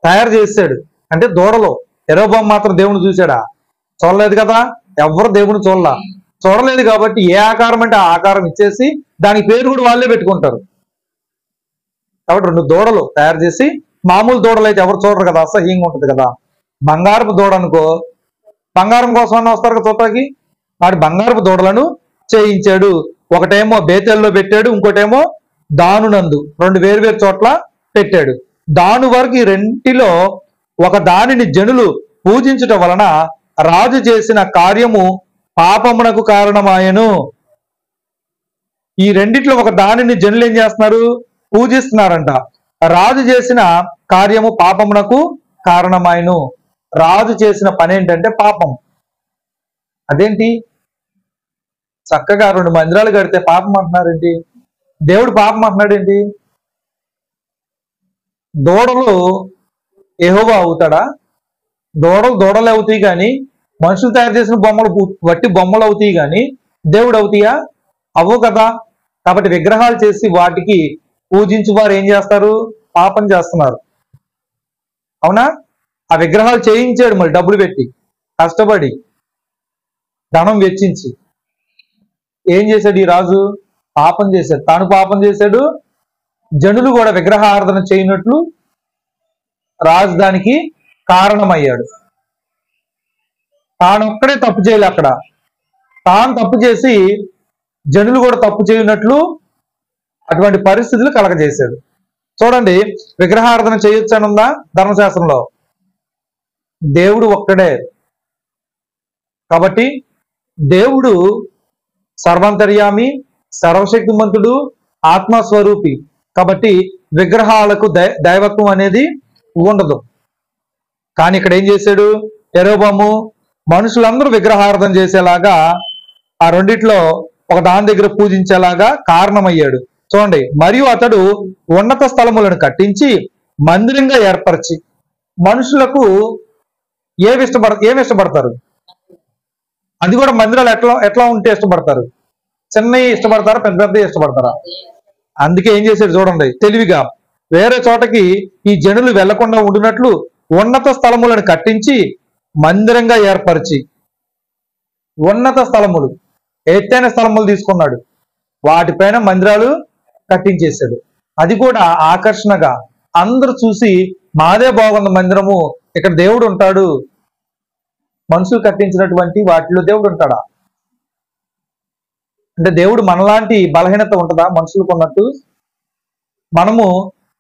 తయారు చేశాడు. అంటే దూడలో. యెరోబాము మాత్రం దేవుని చూశాడా? చూడలేదు కదా. ఎవరు దేవుని చూడలేదు కాబట్టి ఏ ఆకారం అంటే ఆ ఆకారం ఇచ్చేసి దానికి పేరు కూడా వాళ్ళే పెట్టుకుంటారు. కాబట్టి 2 దూడలు తయారు చేసి, మామూలు దూడలు అయితే ఎవరు చూడరు కదా, అసహ్యంగా ఉంటుంది కదా. బంగారపు దూడ అనుకో, బంగారం కోసం వస్తారు కదా చూడటానికి. వాడి బంగారపు దూడలను చేయించాడు. ఒకటేమో బేతేల్లో పెట్టాడు, ఇంకోటేమో దాను నందు. 2 వేరు చోట్ల పెట్టాడు. దాను వరకు ఈ రెంటిలో ఒక దానిని జనులు పూజించుట వలన రాజు చేసిన కార్యము పాపమునకు కారణమాయను. ఈ రెండిట్లో ఒక దానిని జనులు ఏం చేస్తున్నారు? పూజిస్తున్నారంట. రాజు చేసిన కార్యము పాపమునకు కారణమాయను. రాజు చేసిన పని ఏంటంటే పాపం. అదేంటి? చక్కగా 2 మందిరాలు కడితే పాపం అంటున్నారేంటి? దేవుడు పాపం అంటున్నాడేంటి? దూడలు యెహోవా అవుతాడా? దూడలు అవుతాయి కానీ, మనుషులు తయారు చేసిన బొమ్మలు వట్టి బొమ్మలు అవుతాయి కానీ దేవుడు అవుతాయా? అవ్వవు కదా. కాబట్టి విగ్రహాలు చేసి వాటికి పూజించి వారు ఏం చేస్తారు? పాపం చేస్తున్నారు. అవునా? ఆ విగ్రహాలు చేయించాడు మరి డబ్బులు పెట్టి, కష్టపడి, ధనం వెచ్చించి. ఏం చేశాడు ఈ రాజు? పాపం చేశాడు. తాను పాపం చేశాడు, జనులు కూడా విగ్రహ ఆరాధన చేయనట్లు రాజు దానికి కారణమయ్యాడు. తానొక్కడే తప్పు చేయలే, అక్కడ తాను తప్పు చేసి జనులు కూడా తప్పు చేయనట్లు అటువంటి పరిస్థితులు కలగజేశాడు. చూడండి, విగ్రహారాధన చేయొచ్చు అని ఉందా ధర్మశాస్త్రంలో? దేవుడు ఒక్కడే. కాబట్టి దేవుడు సర్వాంతర్యామి, సర్వశక్తిమంతుడు, ఆత్మస్వరూపి. కాబట్టి విగ్రహాలకు దైవత్వం అనేది ఉండదు. కానీ ఇక్కడ ఏం చేశాడు యెరొబోము? మనుషులందరూ విగ్రహారాధన చేసేలాగా ఆ రెండిట్లో ఒక దాని దగ్గర పూజించేలాగా కారణమయ్యాడు. చూడండి, మరియు అతడు ఉన్నత స్థలములను కట్టించి మందిరంగా ఏర్పరిచి మనుషులకు ఏమి ఇష్టపడతారు? అది కూడా మందిరాలు ఎట్లా ఎట్లా ఉంటే ఇష్టపడతారు? చిన్నవి ఇష్టపడతారా, పెద్ద పెద్దవి ఇష్టపడతారా? అందుకే ఏం చేశాడు చూడండి, తెలివిగా వేరే చోటకి ఈ జనులు వెళ్లకుండా ఉండినట్లు ఉన్నత స్థలములను కట్టించి మందిరంగా ఏర్పరిచి, ఉన్నత స్థలములు, ఎత్తైన స్థలములు తీసుకున్నాడు, వాటిపైన మందిరాలు కట్టించేశాడు. అది కూడా ఆకర్షణగా అందరూ చూసి మాదే బాగుంది మందిరము, ఇక్కడ దేవుడు ఉంటాడు. మనుషులు కట్టించినటువంటి వాటిలో దేవుడు ఉంటాడా? అంటే దేవుడు మనలాంటి బలహీనత ఉంటుందా మనుషులకు ఉన్నట్టు? మనము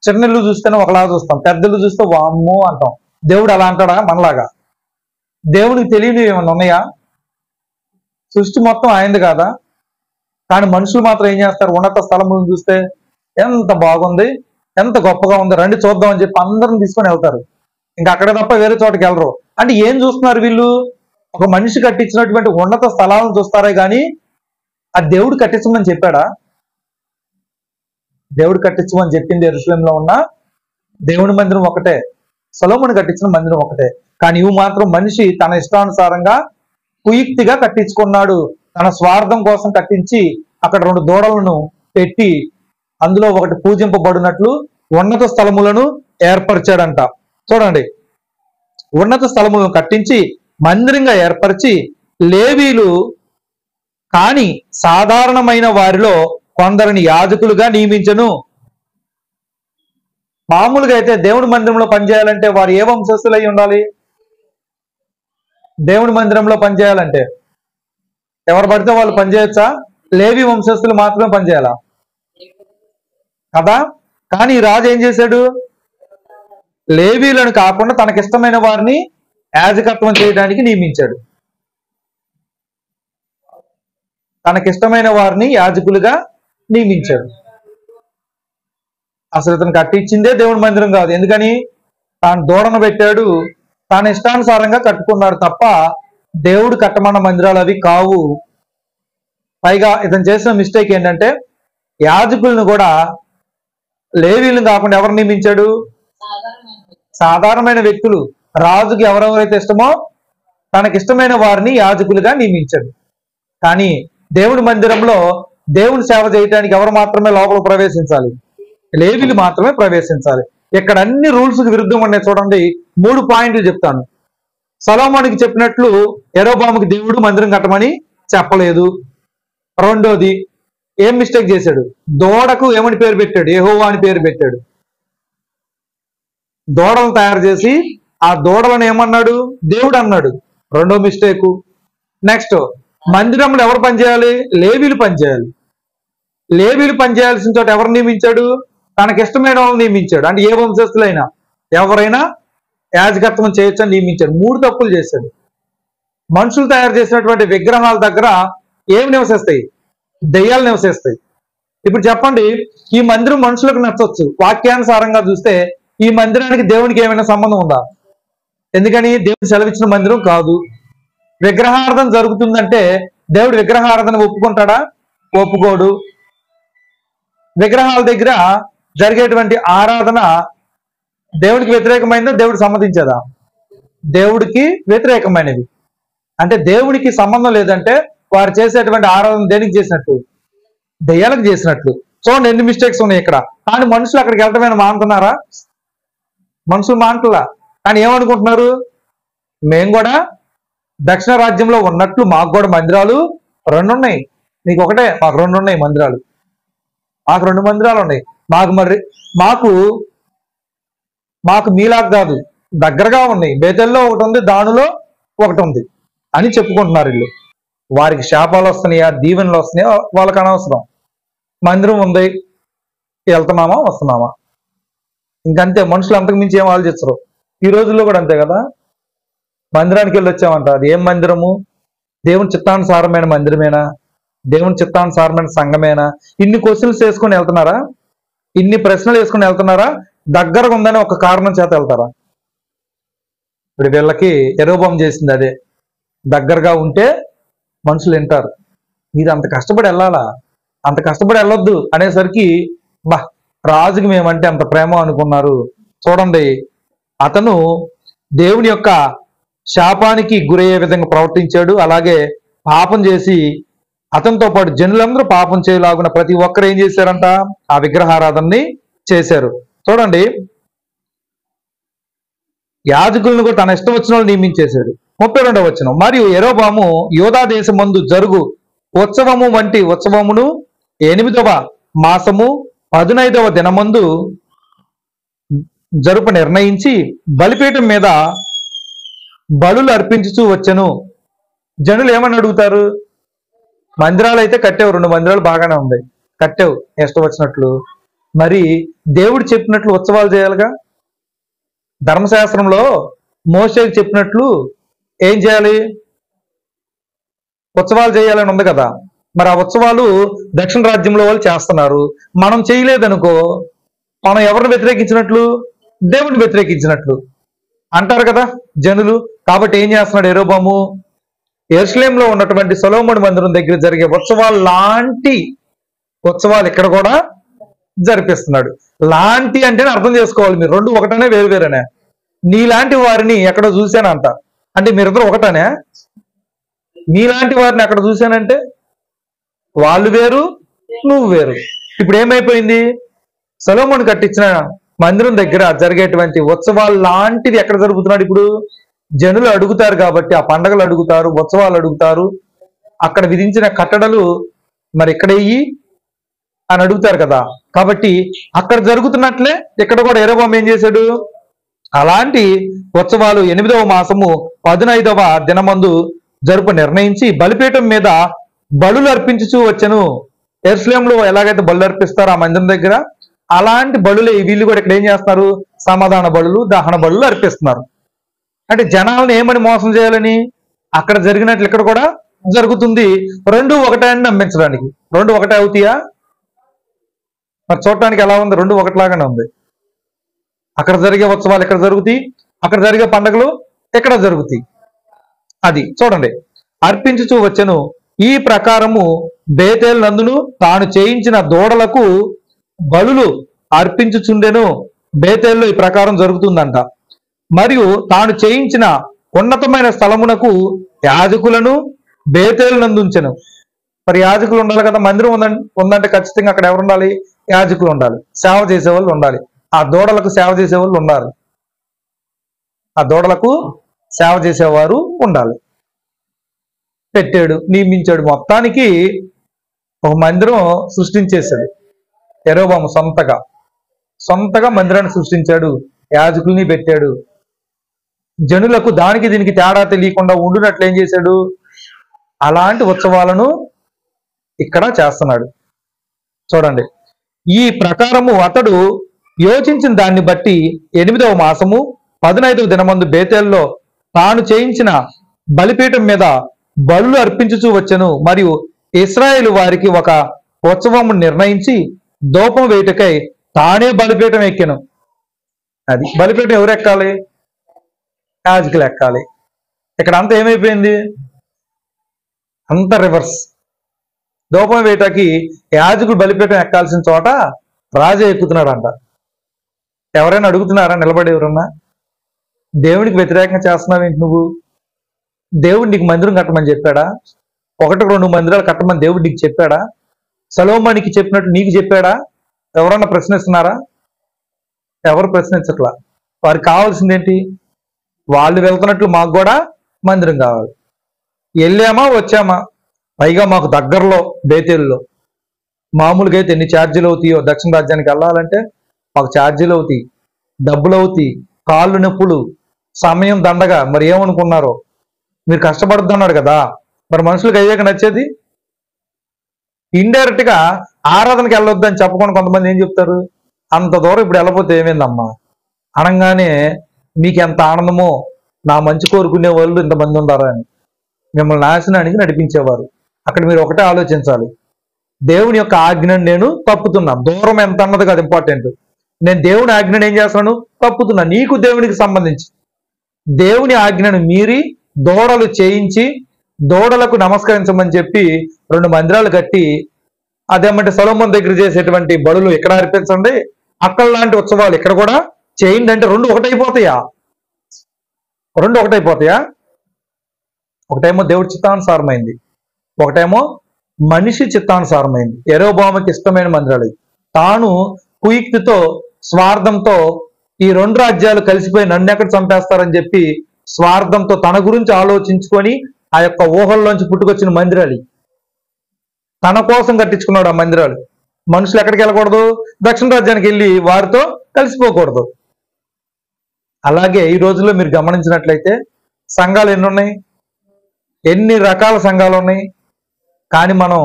చిన్నలు చూస్తేనే ఒకలాగా చూస్తాం, పెద్దలు చూస్తే వామ్మో అంటాం. దేవుడు అలా అంటాడా మనలాగా? దేవుడికి తెలియని ఏమన్నా ఉన్నాయా? సృష్టి మొత్తం ఆయనది కాదా? కానీ మనుషులు మాత్రం ఏం చేస్తారు? ఉన్నత స్థలములను చూస్తే ఎంత బాగుంది, ఎంత గొప్పగా ఉంది, రండి చూద్దాం అని చెప్పి అందరిని తీసుకొని వెళ్తారు. ఇంకా అక్కడ తప్ప వేరే చోటకి వెళ్ళరు. అంటే ఏం చూస్తున్నారు వీళ్ళు? ఒక మనిషి కట్టించినటువంటి ఉన్నత స్థలాలను చూస్తారే కానీ ఆ దేవుడు కట్టించమని చెప్పాడా? దేవుడు కట్టించమని చెప్పింది యెరూషలేములో ఉన్న దేవుని మందిరం ఒకటే, సొలొమోను కట్టించిన మందిరం ఒకటే. కానీ ఇవి మాత్రం మనిషి తన ఇష్టానుసారంగా కుయుక్తిగా కట్టించుకున్నాడు. తన స్వార్థం కోసం కట్టించి అక్కడ 2 దూడలను పెట్టి అందులో ఒకటి పూజింపబడినట్లు ఉన్నత స్థలములను ఏర్పరిచాడంట. చూడండి, ఉన్నత స్థలములను కట్టించి మందిరంగా ఏర్పరిచి లేవీలు కాని సాధారణమైన వారిలో కొందరిని యాజకులుగా నియమించను. మామూలుగా అయితే దేవుని మందిరంలో పనిచేయాలంటే వారు ఏ వంశస్థులై ఉండాలి? దేవుని మందిరంలో పనిచేయాలంటే ఎవరు పడితే వాళ్ళు పనిచేయచ్చా? లేవి వంశస్థులు మాత్రమే పనిచేయాలా కదా? కానీ ఈ రాజు ఏం చేశాడు? లేవీలను కాకుండా తనకిష్టమైన వారిని యాజకత్వం చేయడానికి నియమించాడు. తనకిష్టమైన వారిని యాజకులుగా నియమించాడు. అసలు ఇతను కట్టించిందే దేవుని మందిరం కాదు. ఎందుకని? తాను దూడను పెట్టాడు, తాను ఇష్టానుసారంగా కట్టుకున్నాడు తప్ప దేవుడు కట్టమన్న మందిరాలు అవి కావు. పైగా ఇతను చేసిన మిస్టేక్ ఏంటంటే యాజకులను కూడా లేవీలను కాకుండా ఎవరు నియమించాడు? సాధారణమైన వ్యక్తులు. రాజుకి ఎవరెవరైతే ఇష్టమో తనకిష్టమైన వారిని యాజకులుగా నియమించాడు. కానీ దేవుని మందిరంలో దేవుని సేవ చేయడానికి ఎవరు మాత్రమే లోపల ప్రవేశించాలి? లేవీలు మాత్రమే ప్రవేశించాలి. ఇక్కడ అన్ని రూల్స్ కి విరుద్ధం ఉన్నాయి. చూడండి, 3 పాయింట్లు చెప్తాను. సొలొమోనుకి చెప్పినట్లు యెరొబోముకి దేవుడు మందిరం కట్టమని చెప్పలేదు. రెండోది, ఏం మిస్టేక్ చేశాడు? దూడకు ఏమని పేరు పెట్టాడు? యెహోవా అని పేరు పెట్టాడు. దూడలను తయారు చేసి ఆ దూడలను ఏమన్నాడు? దేవుడు అన్నాడు. రెండో మిస్టేకు. నెక్స్ట్, మందిరంలో ఎవరు పనిచేయాలి? లేవీలు పనిచేయాలి. లేవీలు పనిచేయాల్సిన చోట ఎవరు నియమించాడు? తనకిష్టమైన వాళ్ళని నియమించాడు. అంటే ఏ వంశస్థులైనా ఎవరైనా యాజకత్వం చేయొచ్చు అని నియమించాడు. 3 తప్పులు చేశాడు. మనుషులు తయారు చేసినటువంటి విగ్రహాల దగ్గర ఏమి నివసిస్తాయి? దెయ్యాలు నివసిస్తాయి. ఇప్పుడు చెప్పండి, ఈ మందిరం మనుషులకు నచ్చవచ్చు, వాక్యానుసారంగా చూస్తే ఈ మందిరానికి దేవునికి ఏమైనా సంబంధం ఉందా? ఎందుకని? దేవుడు సెలవిచ్చిన మందిరం కాదు. విగ్రహారాధన జరుగుతుందంటే దేవుడు విగ్రహారాధన ఒప్పుకుంటాడా? ఒప్పుకోడు. విగ్రహాల దగ్గర జరిగేటువంటి ఆరాధన దేవుడికి వ్యతిరేకమైందా? దేవుడు సమ్మతించేదా? దేవుడికి వ్యతిరేకమైనది. అంటే దేవుడికి సంబంధం లేదంటే వారు చేసేటువంటి ఆరాధన దేనికి చేసినట్లు? దెయ్యాలకు చేసినట్లు. చూడండి ఎన్ని మిస్టేక్స్ ఉన్నాయి ఇక్కడ. కానీ మనుషులు అక్కడికి వెళ్ళటమైనా మానుతున్నారా? మనుషులు మానట్లా. కానీ ఏమనుకుంటున్నారు? మేము కూడా దక్షిణ రాజ్యంలో ఉన్నట్లు మాకు కూడా మందిరాలు 2 ఉన్నాయి. నీకు ఒకటే, మాకు 2 ఉన్నాయి మందిరాలు. మాకు 2 మందిరాలు ఉన్నాయి. మాకు మాకు మీలా కాదు, దగ్గరగా ఉన్నాయి, బేతెల్లో ఒకటి ఉంది, దానిలో ఒకటి ఉంది అని చెప్పుకుంటున్నారు వీళ్ళు. వారికి శాపాలు వస్తున్నాయా దీవెనలు వస్తున్నాయా వాళ్ళకి అనవసరం. మందిరం ఉంది, వెళ్తున్నామా వస్తున్నామా, ఇంకంతే. మనుషులు అంతకు మించి ఏం ఆలోచించరు. ఈ రోజుల్లో కూడా అంతే కదా. మందిరానికి వెళ్ళి వచ్చామంట, అది ఏం మందిరము? దేవుని చిత్తానుసారమైన మందిరమేనా? దేవుని చిత్తానుసారమైన సంఘమేనా? ఇన్ని క్వశ్చన్స్ వేసుకొని వెళ్తున్నారా? ఇన్ని ప్రశ్నలు వేసుకొని వెళ్తున్నారా? దగ్గరగా ఉందని ఒక కారణం చేత వెళ్తారా? ఇప్పుడు వీళ్ళకి యెరొబెయాము చేసింది అదే. దగ్గరగా ఉంటే మనుషులు వింటారు. మీరు అంత కష్టపడి వెళ్ళాలా, అంత కష్టపడి వెళ్ళొద్దు అనేసరికి బా రాజుకి మేమంటే అంత ప్రేమ అనుకున్నారు. చూడండి, అతను దేవుని యొక్క శాపానికి గురయ్యే విధంగా ప్రవర్తించాడు. అలాగే పాపం చేసి అతనితో పాటు జనులందరూ పాపం చేయలాగున ప్రతి ఒక్కరు ఏం చేశారంట? ఆ విగ్రహారాధనని చేశారు. చూడండి, యాజకులను కూడా తన ఇష్టం వచ్చిన వాళ్ళు నియమించేశాడు. 32వ వచనం, మరియు యెరొబెయాము యూదా దేశమందు జరుగు ఉత్సవము వంటి ఉత్సవమును 8వ మాసము 15వ దినమందు జరుపు నిర్ణయించి బలిపీఠం మీద బలులు అర్పించుచూ వచ్చెను. జనులు ఏమని అడుగుతారు? మందిరాలు అయితే కట్టావు, 2 మందిరాలు బాగానే ఉంది, కట్టావు ఇష్టం వచ్చినట్లు, మరి దేవుడు చెప్పినట్లు ఉత్సవాలు చేయాలిగా. ధర్మశాస్త్రంలో మోషేకి చెప్పినట్లు ఏం చేయాలి? ఉత్సవాలు చేయాలని ఉంది కదా. మరి ఆ ఉత్సవాలు దక్షిణ రాజ్యంలో వాళ్ళు చేస్తున్నారు, మనం చేయలేదనుకో మనం ఎవరిని వ్యతిరేకించినట్లు? దేవుడిని వ్యతిరేకించినట్లు అంటారు కదా జనులు. కాబట్టి ఏం చేస్తున్నాడు యెరొబెయాము? యెరూషలేములో ఉన్నటువంటి సొలొమోను మందిరం దగ్గర జరిగే ఉత్సవాలు లాంటి ఉత్సవాలు ఇక్కడ కూడా జరిపిస్తున్నాడు. లాంటి అంటేనే అర్థం చేసుకోవాలి మీరు, 2 ఒకటనే వేరు వేరేనే. నీలాంటి వారిని ఎక్కడో చూశానంట అంటే మీరిద్దరు ఒకటనే. నీలాంటి వారిని ఎక్కడ చూశానంటే వాళ్ళు వేరు, నువ్వు వేరు. ఇప్పుడు ఏమైపోయింది? సొలొమోను కట్టించిన మందిరం దగ్గర జరిగేటువంటి ఉత్సవాలు లాంటిది ఎక్కడ జరుగుతున్నాడు ఇప్పుడు? జనులు అడుగుతారు కాబట్టి ఆ పండగలు అడుగుతారు, ఉత్సవాలు అడుగుతారు, అక్కడ విధించిన కట్టడలు మరి ఇక్కడ ఇయ్యి అని అడుగుతారు కదా. కాబట్టి అక్కడ జరుగుతున్నట్లే ఇక్కడ కూడా యెరొబెయాము ఏం చేశాడు? అలాంటి ఉత్సవాలు 8వ మాసము 15వ దినమందు జరుపు నిర్ణయించి బలిపీఠం మీద బలులు అర్పించుచూ వచ్చెను. యెరూషలేములో ఎలాగైతే బలు అర్పిస్తారో ఆ మందిరం దగ్గర, అలాంటి బలులే వీళ్ళు కూడా ఇక్కడ ఏం చేస్తున్నారు? సమాధాన బలులు, దహన బలులు అర్పిస్తున్నారు. అంటే జనాలను ఏమని మోసం చేయాలని? అక్కడ జరిగినట్లు ఇక్కడ కూడా జరుగుతుంది. 2 ఒకటే అని నమ్మించడానికి. 2 ఒకటే అవుతాయా? మరి చూడటానికి ఎలా ఉంది? 2 ఒకటిలాగానే ఉంది. అక్కడ జరిగే ఉత్సవాలు ఇక్కడ జరుగుతాయి, అక్కడ జరిగే పండుగలు ఎక్కడ జరుగుతాయి. అది చూడండి, అర్పించుచూ వచ్చెను. ఈ ప్రకారము బేతేలు నందును తాను చేయించిన దూడలకు బలులు అర్పించుచుండెను. బేతేల్లో ఈ ప్రకారం జరుగుతుందంట. మరియు తాను చేయించిన ఉన్నతమైన స్థలమునకు యాజకులను బేతేలు నందు ఉంచెను. మరి యాజకులు ఉండాలి కదా. మందిరం ఉందంటే ఖచ్చితంగా అక్కడ ఎవరు ఉండాలి? యాజకులు ఉండాలి, సేవ చేసేవాళ్ళు ఉండాలి, ఆ దూడలకు సేవ చేసేవాళ్ళు ఉండాలి, ఆ దూడలకు సేవ చేసేవారు ఉండాలి. పెట్టాడు, నియమించాడు. మొత్తానికి ఒక మందిరం సృష్టించేశాడు యెరొబెయాము. సొంతగా మందిరాన్ని సృష్టించాడు, యాజకుల్ని పెట్టాడు. జనులకు దానికి దీనికి తేడా తెలియకుండా ఉండునట్లు ఏం చేశాడు? అలాంటి ఉత్సవాలను ఇక్కడ చేస్తున్నాడు. చూడండి, ఈ ప్రకారము అతడు యోచించిన దాన్ని బట్టి 8వ మాసము 15వ దినమందు బేతేల్లో తాను చేయించిన బలిపీఠం మీద బలులు అర్పించుచూ వచ్చెను. మరియు ఇశ్రాయేలు వారికి ఒక ఉత్సవము నిర్ణయించి ధూపం వేయుటకై తానే బలిపీఠం ఎక్కెను. అది బలిపీఠం ఎవరు ఎక్కాలి? యాజకులు ఎక్కాలి. ఇక్కడ అంతా ఏమైపోయింది? అంత రివర్స్. ధూపం వేయటానికి యాజకుడు బలిపీఠం ఎక్కాల్సిన చోట రాజే ఎక్కుతున్నాడు అంట. ఎవరైనా అడుగుతున్నారా? నిలబడి ఎవరన్నా దేవునికి వ్యతిరేకంగా చేస్తున్నావేంటి నువ్వు? దేవుడు నీకు మందిరం కట్టమని చెప్పాడా? 1-2 మందిరాలు కట్టమని దేవుడు నీకు చెప్పాడా? సొలొమోనుకి చెప్పినట్టు నీకు చెప్పాడా? ఎవరన్నా ప్రశ్నిస్తున్నారా? ఎవరు ప్రశ్నించట్లా. వారికి కావాల్సింది ఏంటి? వాళ్ళు వెళ్తున్నట్లు మాకు కూడా మందిరం కావాలి. వెళ్ళామా వచ్చామా? పైగా మాకు దగ్గరలో బేతేల్లో. మామూలుగా అయితే ఎన్ని ఛార్జీలు అవుతాయో, దక్షిణ రాజ్యానికి వెళ్ళాలంటే మాకు ఛార్జీలు అవుతాయి. డబ్బులు అవుతాయి, కాళ్ళు నొప్పులు, సమయం దండగా. మరి ఏమనుకున్నారో? మీరు కష్టపడద్దు అన్నాడు కదా. మరి మనుషులకు అయ్యాక నచ్చేది ఇండైరెక్ట్ గా ఆరాధనకి వెళ్ళొద్దు అని చెప్పకుండా కొంతమంది ఏం చెప్తారు, అంత దూరం ఇప్పుడు వెళ్ళకపోతే ఏమైందమ్మా అనగానే మీకు ఎంత ఆనందమో, నా మంచి కోరుకునే వాళ్ళు ఇంతమంది ఉన్నారా అని మిమ్మల్ని నాశనానికి నడిపించేవారు. అక్కడ మీరు ఒకటే ఆలోచించాలి, దేవుని యొక్క ఆజ్ఞను నేను తప్పుతున్నా. దూరం ఎంత అన్నది కాదు ఇంపార్టెంట్. నేను దేవుని ఆజ్ఞను ఏం చేస్తున్నాను? తప్పుతున్నా. నీకు దేవునికి సంబంధించి దేవుని ఆజ్ఞను మీరి దూడలు చేయించి దూడలకు నమస్కరించమని చెప్పి 2 మందిరాలు కట్టి, అదేమంటే సొలొమోను దగ్గర చేసేటువంటి బలులు ఇక్కడ అర్పించండి, అక్కడ లాంటి ఉత్సవాలు ఇక్కడ కూడా చేయండి అంటే 2 ఒకటైపోతాయా? 2 ఒకటైపోతాయా? ఒకటేమో దేవుడి చిత్తానుసారమైంది, ఒకటేమో మనిషి చిత్తానుసారమైంది. యెరోబోయాముకి ఇష్టమైన మందిరాలు. తాను కుయుక్తితో స్వార్థంతో ఈ 2 రాజ్యాలు కలిసిపోయి నన్ను ఎక్కడ చంపేస్తారని చెప్పి స్వార్థంతో తన గురించి ఆలోచించుకొని ఆ యొక్క ఊహల్లోంచి పుట్టుకొచ్చిన మందిరాలు, తన కోసం కట్టించుకున్నాడు ఆ మందిరాలు. మనుషులు ఎక్కడికి వెళ్ళకూడదు? దక్షిణ రాజ్యానికి వెళ్ళి వారితో కలిసిపోకూడదు. అలాగే ఈ రోజుల్లో మీరు గమనించినట్లయితే సంఘాలు ఎన్ని ఉన్నాయి? ఎన్ని రకాల సంఘాలు ఉన్నాయి? కానీ మనం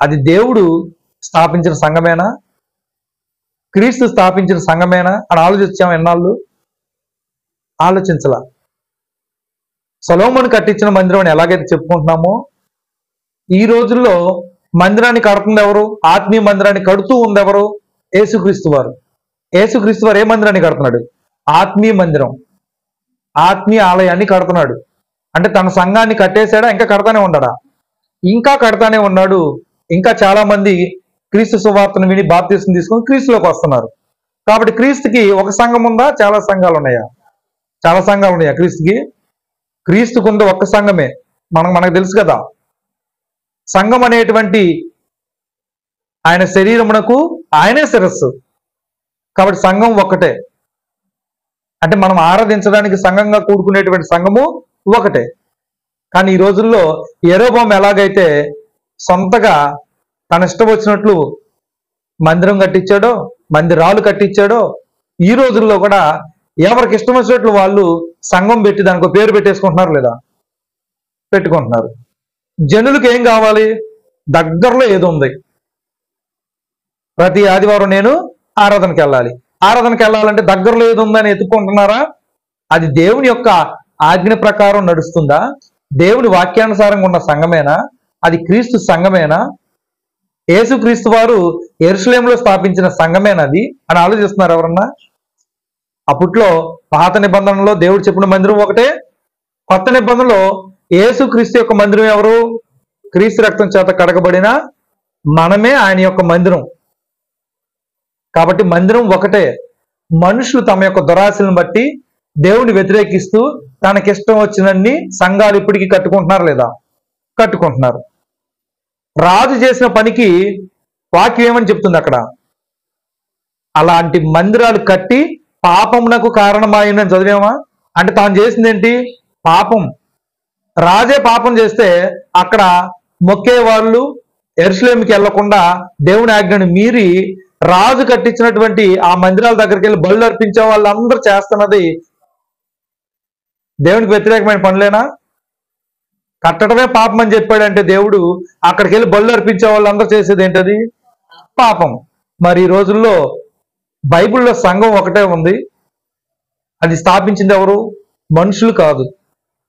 అది దేవుడు స్థాపించిన సంఘమేనా, క్రీస్తు స్థాపించిన సంఘమేనా అని ఆలోచించాం ఎన్నాళ్ళు? ఆలోచించలా. సొలొమోను కట్టించిన మందిరం అని ఎలాగైతే చెప్పుకుంటున్నామో, ఈ రోజుల్లో మందిరాన్ని కడుతుంది ఎవరు? ఆత్మీయ మందిరాన్ని కడుతూ ఉంది ఎవరు? యేసుక్రీస్తు వారు. యేసుక్రీస్తు వారు ఏ మందిరాన్ని కడుతున్నాడు? ఆత్మీయ మందిరం, ఆత్మీయ ఆలయాన్ని కడుతున్నాడు. అంటే తన సంఘాన్ని కట్టేశాడా? ఇంకా కడతానే ఉన్నాడా? ఇంకా కడతానే ఉన్నాడు. ఇంకా చాలా మంది క్రీస్తు సువార్తను విని బాప్తిసం తీసుకొని క్రీస్తులోకి వస్తున్నారు. కాబట్టి క్రీస్తుకి ఒక సంఘం ఉందా? చాలా సంఘాలు ఉన్నాయా? చాలా సంఘాలు ఉన్నాయా క్రీస్తుకి? క్రీస్తుకుంది ఒక్క సంఘమే. మనకు తెలుసు కదా, సంఘం అనేటువంటి ఆయన శరీరమునకు ఆయనే శిరస్సు. కాబట్టి సంఘం ఒక్కటే. అంటే మనం ఆరాధించడానికి సంఘంగా కూడుకునేటువంటి సంఘము ఒకటే. కానీ ఈ రోజుల్లో యెరోబోయాము ఎలాగైతే సొంతగా తన ఇష్టం వచ్చినట్లు మందిరం కట్టించాడో, మందిరాలు కట్టించాడో, ఈ రోజుల్లో కూడా ఎవరికి ఇష్టం వచ్చినట్లు వాళ్ళు సంఘం పెట్టి దానికి ఒక పేరు పెట్టేసుకుంటున్నారు లేదా? పెట్టుకుంటున్నారు. జనులకు ఏం కావాలి? దగ్గరలో ఏదో ఉంది, ప్రతి ఆదివారం నేను ఆరాధనకి వెళ్ళాలి. ఆరాధనకి వెళ్ళాలంటే దగ్గరలో ఏది ఉందని ఎత్తుకుంటున్నారా? అది దేవుని యొక్క ఆజ్ఞ ప్రకారం నడుస్తుందా? దేవుని వాక్యానుసారంగా ఉన్న సంఘమేనా? అది క్రీస్తు సంఘమేనా? యేసుక్రీస్తు వారు యెరూషలేములో స్థాపించిన సంఘమేనది అని ఆలోచిస్తున్నారు ఎవరన్నా? అప్పట్లో పాత నిబంధనలో దేవుడు చెప్పిన మందిరం ఒకటే, కొత్త నిబంధనలో యేసుక్రీస్తు యొక్క మందిరం ఎవరు? క్రీస్తు రక్తం చేత కడగబడిన మనమే ఆయన యొక్క మందిరం. కాబట్టి మందిరం ఒకటే. మనుషులు తమ యొక్క దురాశలను బట్టి దేవుని వ్యతిరేకిస్తూ తనకిష్టం వచ్చినన్ని సంఘాలు ఇప్పటికీ కట్టుకుంటున్నారు లేదా? కట్టుకుంటున్నారు. రాజు చేసిన పనికి వాక్యం ఏమని చెప్తుంది అక్కడ? అలాంటి మందిరాలు కట్టి పాపమునకు కారణమైందని చదివామా? అంటే తాను చేసింది ఏంటి? పాపం. రాజే పాపం చేస్తే అక్కడ మొక్కే వాళ్ళు యెరూషలేముకి వెళ్లకుండా దేవుని ఆజ్ఞను మీరి రాజు కట్టించినటువంటి ఆ మందిరాల దగ్గరికి వెళ్ళి బళ్ళు అర్పించే వాళ్ళందరూ చేస్తున్నది దేవునికి వ్యతిరేకమైన పనులేనా? కట్టడమే పాపం అని చెప్పాడంటే దేవుడు అక్కడికి వెళ్ళి బళ్ళు అర్పించే వాళ్ళందరూ చేసేది ఏంటది? పాపం. మరి ఈ రోజుల్లో బైబిల్లో సంఘం ఒకటే ఉంది. అది స్థాపించింది ఎవరు? మనుషులు కాదు.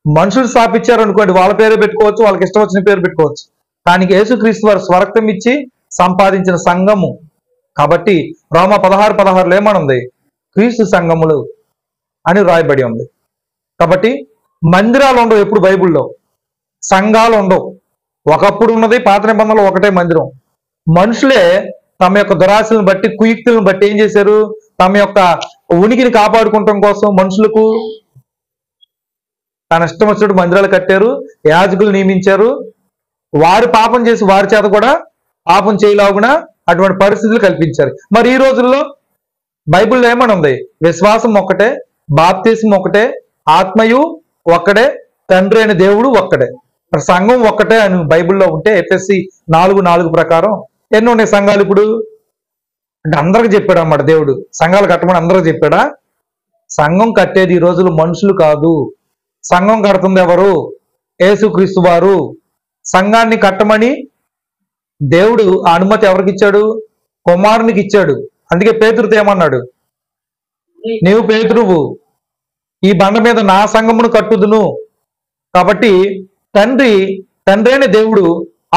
మనుషులు స్థాపించారు అనుకోండి, వాళ్ళ పేరు పెట్టుకోవచ్చు, వాళ్ళకి ఇష్టం వచ్చిన పేరు పెట్టుకోవచ్చు. కానీ యేసుక్రీస్తు వారు స్వరక్తం ఇచ్చి సంపాదించిన సంఘము. కాబట్టి రోమా 16:16 ఏమనుంది? క్రీస్తు సంఘములు అని రాయబడి ఉంది. కాబట్టి మందిరాలు ఉండవు ఎప్పుడు బైబిల్లో, సంఘాలు ఉండవు. ఒకప్పుడు ఉన్నది పాత నిబంధనలో ఒకటే మందిరం. మనుషులే తమ యొక్క దురాశలను బట్టి, కుయుక్తులను బట్టి ఏం చేశారు? తమ యొక్క ఉనికిని కాపాడుకోవటం కోసం మనుషులకు తన ఇష్టం వచ్చినట్టు మందిరాలు కట్టారు, యాజకులు నియమించారు. వారు పాపం చేసి వారి చేత కూడా పాపం చేయలాగునా అటువంటి పరిస్థితులు కల్పించారు. మరి ఈ రోజుల్లో బైబిల్లో ఏమని ఉంది? విశ్వాసం ఒక్కటే, బాప్తిసం ఒకటే, ఆత్మయు ఒక్కడే, తండ్రి అయిన దేవుడు ఒక్కడే. మరి సంఘం ఒక్కటే అని బైబిల్లో ఉంటే ఎఫ్ఎస్సి 4:4 ప్రకారం ఎన్ని ఉన్నాయి సంఘాలు ఇప్పుడు? అంటే అందరికి చెప్పాడు అన్నమాట దేవుడు, సంఘాలు కట్టమని అందరికి చెప్పాడా? సంఘం కట్టేది ఈ రోజులు మనుషులు కాదు. సంఘం కడుతుంది ఎవరు? యేసుక్రీస్తు వారు. సంఘాన్ని కట్టమని దేవుడు ఆ అనుమతి ఎవరికి ఇచ్చాడు? కుమారునికి ఇచ్చాడు. అందుకే పేతురుతో ఏమన్నాడు? నీవు పేతురువు, ఈ బండ మీద నా సంఘమును కట్టుదును. కాబట్టి తండ్రి అయిన దేవుడు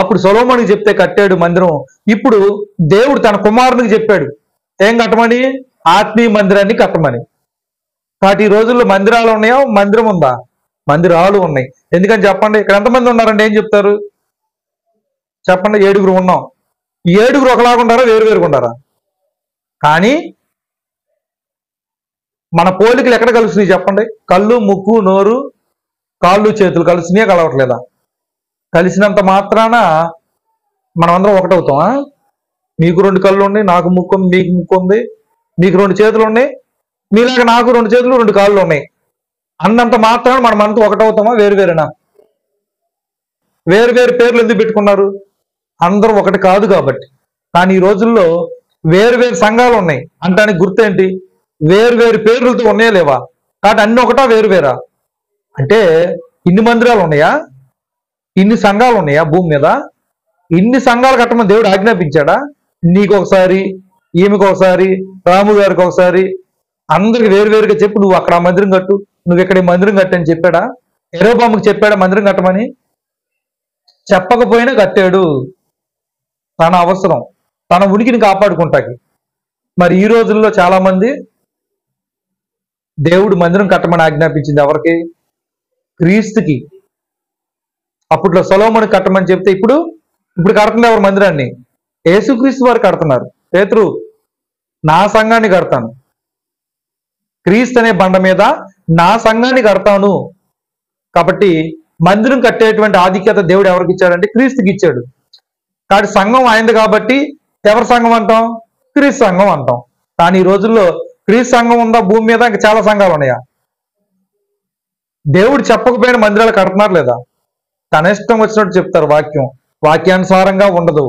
అప్పుడు సొలొమోనుకి చెప్తే కట్టాడు మందిరం. ఇప్పుడు దేవుడు తన కుమారునికి చెప్పాడు ఏం కట్టమని? ఆత్మీయ మందిరాన్ని కట్టమని. కాబట్టి ఈ రోజుల్లో మందిరాలు ఉన్నాయా? మందిరం ఉందా? మందిరాలు ఉన్నాయి. ఎందుకని చెప్పండి? ఇక్కడ ఎంతమంది ఉన్నారండి? ఏం చెప్తారు చెప్పండి? 7 ఉన్నాం. ఈ 7 ఒకలాగా ఉండారా? వేరుగా ఉండారా? కానీ మన పోలికలు ఎక్కడ కలుస్తున్నాయి చెప్పండి? కళ్ళు, ముక్కు, నోరు, కాళ్ళు, చేతులు కలుస్తున్నాయా? కలవట్లేదా? కలిసినంత మాత్రాన మనం అందరం ఒకటవుతామా? మీకు 2 కళ్ళు ఉన్నాయి, నాకు ముక్కు ఉంది, మీకు ముక్కు ఉంది, మీకు 2 చేతులు ఉన్నాయి, మీలాగా నాకు 2 చేతులు 2 కాళ్ళు ఉన్నాయి అన్నంత మాత్రాన మనం అంతా ఒకటవుతామా? వేరువేరేనా? వేరు పేర్లు ఎందుకు పెట్టుకున్నారు? అందరూ ఒకటి కాదు కాబట్టి. కానీ ఈ రోజుల్లో వేరు సంఘాలు ఉన్నాయి అంటానికి గుర్తేంటి? వేరు పేర్లతో ఉన్నాయా లేవా? కాబట్టి అన్ని ఒకటా వేరువేరా? అంటే ఇన్ని మందిరాలు ఉన్నాయా? ఇన్ని సంఘాలు ఉన్నాయా భూమి మీద? ఇన్ని సంఘాలు కట్టమని దేవుడు ఆజ్ఞాపించాడా? నీకు ఒకసారి, ఈమెకు ఒకసారి, రాము గారికి ఒకసారి, అందరికి వేరుగా చెప్పు, నువ్వు అక్కడ మందిరం కట్టు, నువ్వు ఇక్కడ మందిరం కట్టు అని చెప్పాడా? యెరొబోముకు చెప్పాడా మందిరం కట్టమని? చెప్పకపోయినా కట్టాడు. తన అవసరం, తన ఉనికిని కాపాడుకుంటాకి. మరి ఈ రోజుల్లో చాలా మంది దేవుడు మందిరం కట్టమని ఆజ్ఞాపించింది ఎవరికి? క్రీస్తుకి. అప్పట్లో సొలొమోను కట్టమని చెప్తే ఇప్పుడు కడుతుంది ఎవరు మందిరాన్ని? యేసుక్రీస్తు వారు కడుతున్నారు. పేతురు, నా సంఘాన్ని కడతాను, క్రీస్తు అనే బండ మీద నా సంఘాన్ని కడతాను. కాబట్టి మందిరం కట్టేటువంటి ఆధిక్యత దేవుడు ఎవరికి ఇచ్చాడంటే క్రీస్తుకి ఇచ్చాడు. కాబట్టి సంఘం ఆయనది కాబట్టి ఎవరి సంఘం అంటాం? క్రీస్తు సంఘం అంటాం. కానీ ఈ రోజుల్లో క్రీస్తు సంఘం ఉందా భూమి మీద? ఇంకా చాలా సంఘాలు ఉన్నాయా? దేవుడు చెప్పకపోయిన మందిరాలు కడుతున్నారు లేదా? తన ఇష్టం వచ్చినట్టు చెప్తారు. వాక్యానుసారంగా ఉండదు.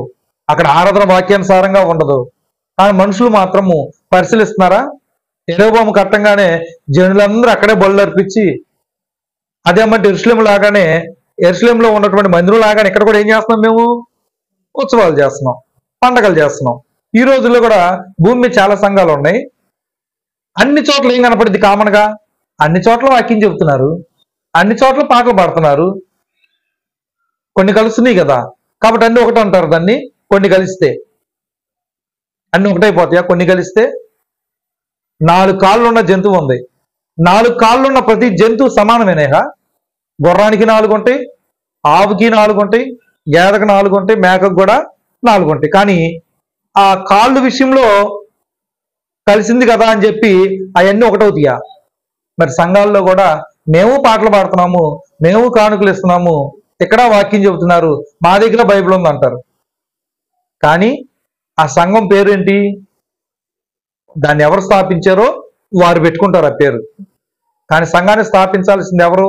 అక్కడ ఆరాధన వాక్యానుసారంగా ఉండదు. కానీ మనుషులు మాత్రము పరిశీలిస్తున్నారా? యెరొబోము కట్టంగానే జనులందరూ అక్కడే బళ్ళు అర్పించి, అదేమంటే యెరూషలేములో ఉన్నటువంటి మందిరం లాగానే ఇక్కడ కూడా ఏం చేస్తున్నాం? మేము ఉత్సవాలు చేస్తున్నాం, పండగలు చేస్తున్నాం. ఈ రోజుల్లో కూడా భూమి మీద చాలా సంఘాలు ఉన్నాయి. అన్ని చోట్ల ఏం కనపడింది కామన్గా? అన్ని చోట్ల వాక్యం చెబుతున్నారు, అన్ని చోట్ల పాటలు పాడుతున్నారు. కొన్ని కలుస్తున్నాయి కదా, కాబట్టి అన్ని ఒకటే అంటారు దాన్ని. కొన్ని కలిస్తే అన్ని ఒకటైపోతాయా? కొన్ని కలిస్తే 4 కాళ్ళు ఉన్న జంతువు ఉంది. 4 కాళ్ళు ఉన్న ప్రతి జంతువు సమానమేనేగా? గుర్రానికి 4 ఉంటాయి, ఆవుకి 4 ఉంటాయి, గేదకు 4 ఉంటాయి, మేకకు కూడా 4 ఉంటాయి. కానీ ఆ కాళ్ళు విషయంలో కలిసింది కదా అని చెప్పి అవన్నీ ఒకటవుతాయా? మరి సంఘాల్లో కూడా మేము పాటలు పాడుతున్నాము, మేము కానుకలు ఇస్తున్నాము, ఇక్కడ వాక్యం చెబుతున్నారు, మా దగ్గర బైబిల్ ఉంది అంటారు. కానీ ఆ సంఘం పేరేంటి? దాన్ని ఎవరు స్థాపించారో వారు పెట్టుకుంటారు ఆ పేరు. కానీ సంఘాన్ని స్థాపించాల్సింది ఎవరు?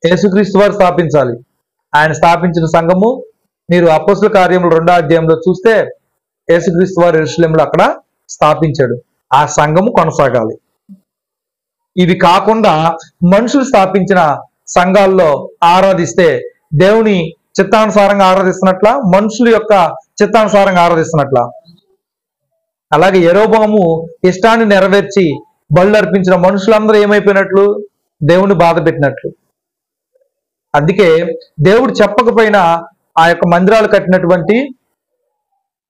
యేసుక్రీస్తు వారు స్థాపించాలి. ఆయన స్థాపించిన సంఘము మీరు అపోస్తుల కార్యములు 2వ అధ్యాయంలో చూస్తే యేసుక్రీస్తు వారు యెరూషలేములో అక్కడ స్థాపించాడు. ఆ సంఘము కొనసాగాలి. ఇవి కాకుండా మనుషులు స్థాపించిన సంఘాల్లో ఆరాధిస్తే దేవుని చిత్తానుసారంగా ఆరాధిస్తున్నట్ల, మనుషుల యొక్క చిత్తానుసారంగా ఆరాధిస్తున్నట్ల. అలాగే యెరొబోము ఇష్టాన్ని నెరవేర్చి బళ్ళు అర్పించిన మనుషులందరూ ఏమైపోయినట్లు? దేవుని బాధ పెట్టినట్లు. అందుకే దేవుడు చెప్పకపోయినా ఆ యొక్క మందిరాలు కట్టినటువంటి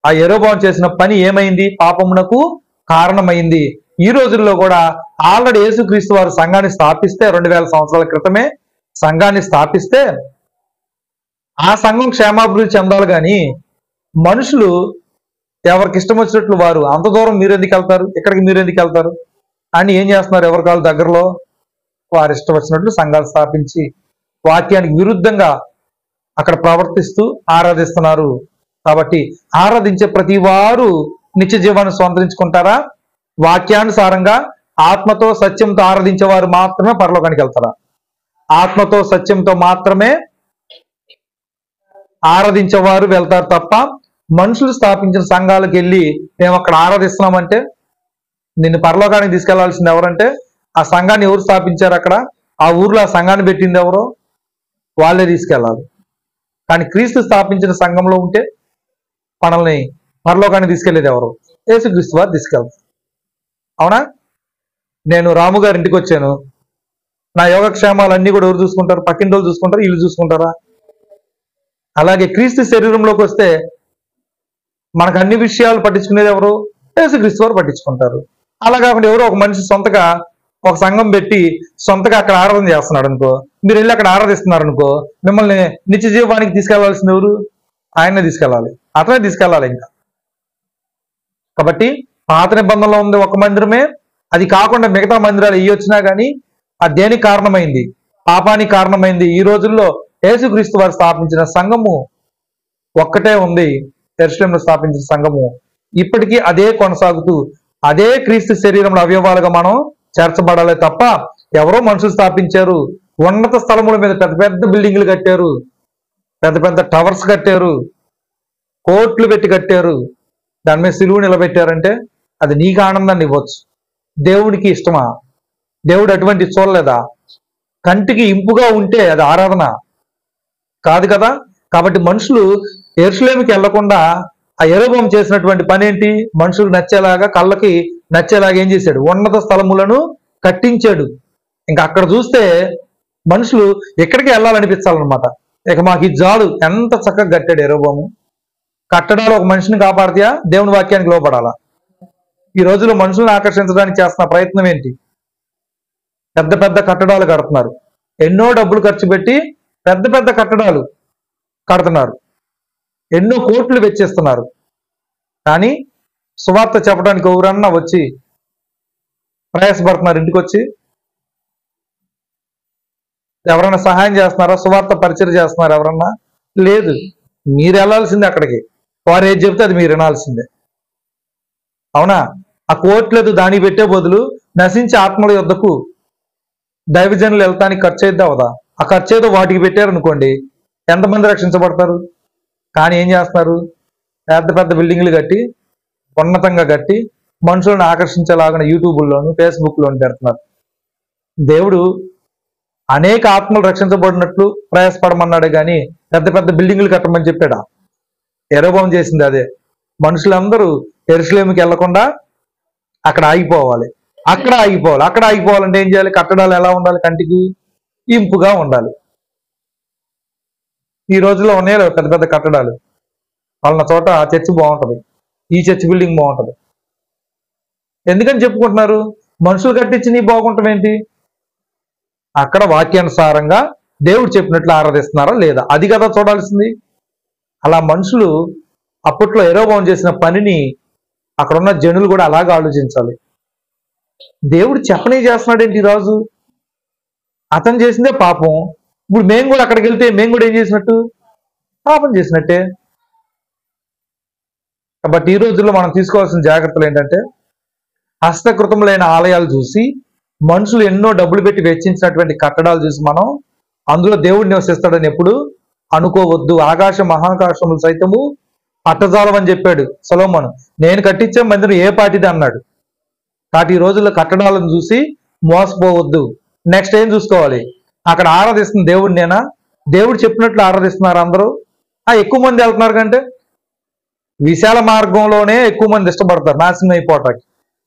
ఆ యెరొబోము చేసిన పని ఏమైంది? పాపమునకు కారణమైంది. ఈ రోజుల్లో కూడా ఆల్రెడీ యేసుక్రీస్తు వారు సంఘాన్ని స్థాపిస్తే 2000 సంవత్సరాల క్రితమే సంఘాన్ని స్థాపిస్తే ఆ సంఘం క్షేమాభివృద్ధి చెందాలి. కానీ మనుషులు ఎవరికి ఇష్టం వచ్చినట్లు వారు, అంత దూరం మీరు ఎందుకు వెళ్తారు, ఇక్కడికి మీరు ఎందుకు వెళ్తారు అని ఏం చేస్తున్నారు? ఎవరి కాళ్ళు దగ్గరలో వారు ఇష్టం వచ్చినట్లు సంఘాలు స్థాపించి వాక్యానికి విరుద్ధంగా అక్కడ ప్రవర్తిస్తూ ఆరాధిస్తున్నారు. కాబట్టి ఆరాధించే ప్రతి వారు నిత్య జీవాన్ని స్వంతరించుకుంటారా? వాక్యానుసారంగా ఆత్మతో సత్యంతో ఆరాధించే వారు మాత్రమే పరలోకానికి వెళ్తారా? ఆత్మతో సత్యంతో మాత్రమే ఆరాధించేవారు వెళ్తారు తప్ప మనుషులు స్థాపించిన సంఘాలకు వెళ్ళి మేము అక్కడ ఆరాధిస్తున్నామంటే నిన్ను పరలోకానికి తీసుకెళ్లాల్సింది ఎవరంటే ఆ సంఘాన్ని ఎవరు స్థాపించారు, అక్కడ ఆ ఊర్లో ఆ సంఘాన్ని పెట్టింది ఎవరో వాళ్ళే తీసుకెళ్ళాలి. కానీ క్రీస్తు స్థాపించిన సంఘంలో ఉంటే మనల్ని పరలోకానికి తీసుకెళ్లేది ఎవరు? యేసుక్రీస్తు వారు తీసుకెళ్తారు. అవునా? నేను రాము గారి ఇంటికి వచ్చాను, నా యోగక్షేమాలన్నీ కూడా ఎవరు చూసుకుంటారు? పక్కింటి వాళ్ళు చూసుకుంటారు, వీళ్ళు చూసుకుంటారా? అలాగే క్రీస్తు శరీరంలోకి వస్తే మనకు అన్ని విషయాలు పట్టించుకునేది ఎవరు? యేసుక్రీస్తు వారు పట్టించుకుంటారు. అలా కాకుండా ఎవరో ఒక మనిషి సొంతగా ఒక సంఘం పెట్టి సొంతగా అక్కడ ఆరాధన చేస్తున్నాడు అనుకో, మీరు వెళ్ళి అక్కడ ఆరాధిస్తున్నారు అనుకో, మిమ్మల్ని నిత్య జీవానికి తీసుకెళ్లాల్సింది ఎవరు? ఆయనే తీసుకెళ్ళాలి, అతనే తీసుకెళ్ళాలి ఇంకా. కాబట్టి పాత నిబంధనలో ఉంది ఒక మందిరమే, అది కాకుండా మిగతా మందిరాలు ఇవి వచ్చినా కానీ అది దేనికి కారణమైంది? పాపానికి కారణమైంది. ఈ రోజుల్లో యేసుక్రీస్తు వారు స్థాపించిన సంఘము ఒక్కటే ఉంది, యెరూషలేములో స్థాపించిన సంఘము. ఇప్పటికీ అదే కొనసాగుతూ అదే క్రీస్తు శరీరంలో అవయవాలుగా మనం చేర్చబడాలి తప్ప ఎవరో మనుషులు స్థాపించారు, ఉన్నత స్థలముల మీద పెద్ద పెద్ద బిల్డింగ్లు కట్టారు, పెద్ద పెద్ద టవర్స్ కట్టారు, కోట్లు పెట్టి కట్టారు, దాని మీద సిలువు నిలబెట్టారంటే అది నీకు ఆనందాన్ని ఇవ్వచ్చు. దేవుడికి ఇష్టమా? దేవుడు అటువంటి చూడలేదా? కంటికి ఇంపుగా ఉంటే అది ఆరాధన కాదు కదా. కాబట్టి మనుషులు యెరూషలేముకి వెళ్లకుండా ఆ యెరొబోము చేసినటువంటి పని ఏంటి? మనుషులకు నచ్చేలాగా, కళ్ళకి నచ్చేలాగా ఏం చేశాడు? ఉన్నత స్థలములను కట్టించాడు. ఇంకా అక్కడ చూస్తే మనుషులు ఎక్కడికి వెళ్ళాలనిపించాలన్నమాట. ఇక మాకు ఇది చాలు. ఎంత చక్కగా కట్టాడు యెరొబోము. కట్టడాలు ఒక మనిషిని కాపాడతాయా? దేవుని వాక్యానికి లోపడాలా? ఈ రోజుల్లో మనుషులను ఆకర్షించడానికి చేస్తున్న ప్రయత్నం ఏంటి? పెద్ద పెద్ద కట్టడాలు కడుతున్నారు, ఎన్నో డబ్బులు ఖర్చు పెట్టి పెద్ద పెద్ద కట్టడాలు కడుతున్నారు, ఎన్నో కోట్లు వెచ్చిస్తున్నారు. కానీ సువార్త చెప్పడానికి ఎవరన్నా వచ్చి ప్రయాసపడుతున్నారు? ఇంటికి వచ్చి ఎవరన్నా సహాయం చేస్తున్నారా? సువార్త పరిచయం చేస్తున్నారు ఎవరన్నా? లేదు. మీరు వెళ్ళాల్సిందే అక్కడికి. వారు ఏది చెప్తే అది మీరు వినాల్సిందే. అవునా? ఆ కోట్లేదు దానికి పెట్టే బదులు నశించే ఆత్మల యొద్దకు దైవజనులు వెళ్తానికి ఖర్చు అయిద్దా అవదా? ఆ ఖర్చు ఏదో వాటికి పెట్టారనుకోండి, ఎంతమంది రక్షించబడతారు? కానీ ఏం చేస్తున్నారు? పెద్ద పెద్ద బిల్డింగ్లు కట్టి, ఉన్నతంగా కట్టి, మనుషులను ఆకర్షించేలాగా యూట్యూబ్లోను ఫేస్బుక్లోను పెడుతున్నారు. దేవుడు అనేక ఆత్మలు రక్షించబడినట్లు ప్రయాసపడమన్నాడే కానీ పెద్ద పెద్ద బిల్డింగ్లు కట్టమని చెప్పాడా? యెరొబోము చేసింది అదే. మనుషులందరూ యెరూషలేముకి వెళ్లకుండా అక్కడ ఆగిపోవాలి. అక్కడ ఆగిపోవాలంటే ఏం చేయాలి? కట్టడాలు ఎలా ఉండాలి? కంటికి ఇంపుగా ఉండాలి. ఈ రోజుల్లో ఉన్నాయి పెద్ద పెద్ద కట్టడాలు. వాళ్ళ చోట ఆ చర్చి బాగుంటది, ఈ చర్చి బిల్డింగ్ బాగుంటది. ఎందుకని చెప్పుకుంటున్నారు? మనుషులు కట్టించి నీ బాగుంటాం ఏంటి? అక్కడ వాక్యానుసారంగా దేవుడు చెప్పినట్లు ఆరాధిస్తున్నారా లేదా? అది కదా చూడాల్సింది. అలా మనుషులు అప్పట్లో యెరొబోము చేసిన పనిని అక్కడున్న జనులు కూడా అలాగే ఆలోచించాలి. దేవుడు చెప్పనే చేస్తున్నాడు ఏంటి ఈరోజు? అతను చేసిందే పాపం. ఇప్పుడు మేము కూడా అక్కడికి వెళ్తే మేము కూడా ఏం చేసినట్టు? పాపం చేసినట్టే. కాబట్టి ఈ రోజుల్లో మనం తీసుకోవాల్సిన జాగ్రత్తలు ఏంటంటే, హస్తకృతములైన ఆలయాలు చూసి, మనుషులు ఎన్నో డబ్బులు పెట్టి వెచ్చించినటువంటి కట్టడాలు చూసి మనం అందులో దేవుడు నివసిస్తాడని ఎప్పుడు అనుకోవద్దు. ఆకాశ మహాకాశములు సైతము పట్టజాలమని చెప్పాడు సొలొమోను. నేను కట్టించే మందిరం ఏ పాటిది అన్నాడు. కాబట్టి ఈ రోజుల్లో కట్టడాలను చూసి మోసపోవద్దు. నెక్స్ట్ ఏం చూసుకోవాలి? అక్కడ ఆరాధిస్తున్న దేవుడినేనా? దేవుడు చెప్పినట్లు ఆరాధిస్తున్నారు అందరూ? ఎక్కువ మంది వెళ్తున్నారు కంటే విశాల మార్గంలోనే ఎక్కువ మంది ఇష్టపడతారు నాశనం అయిపోవటానికి.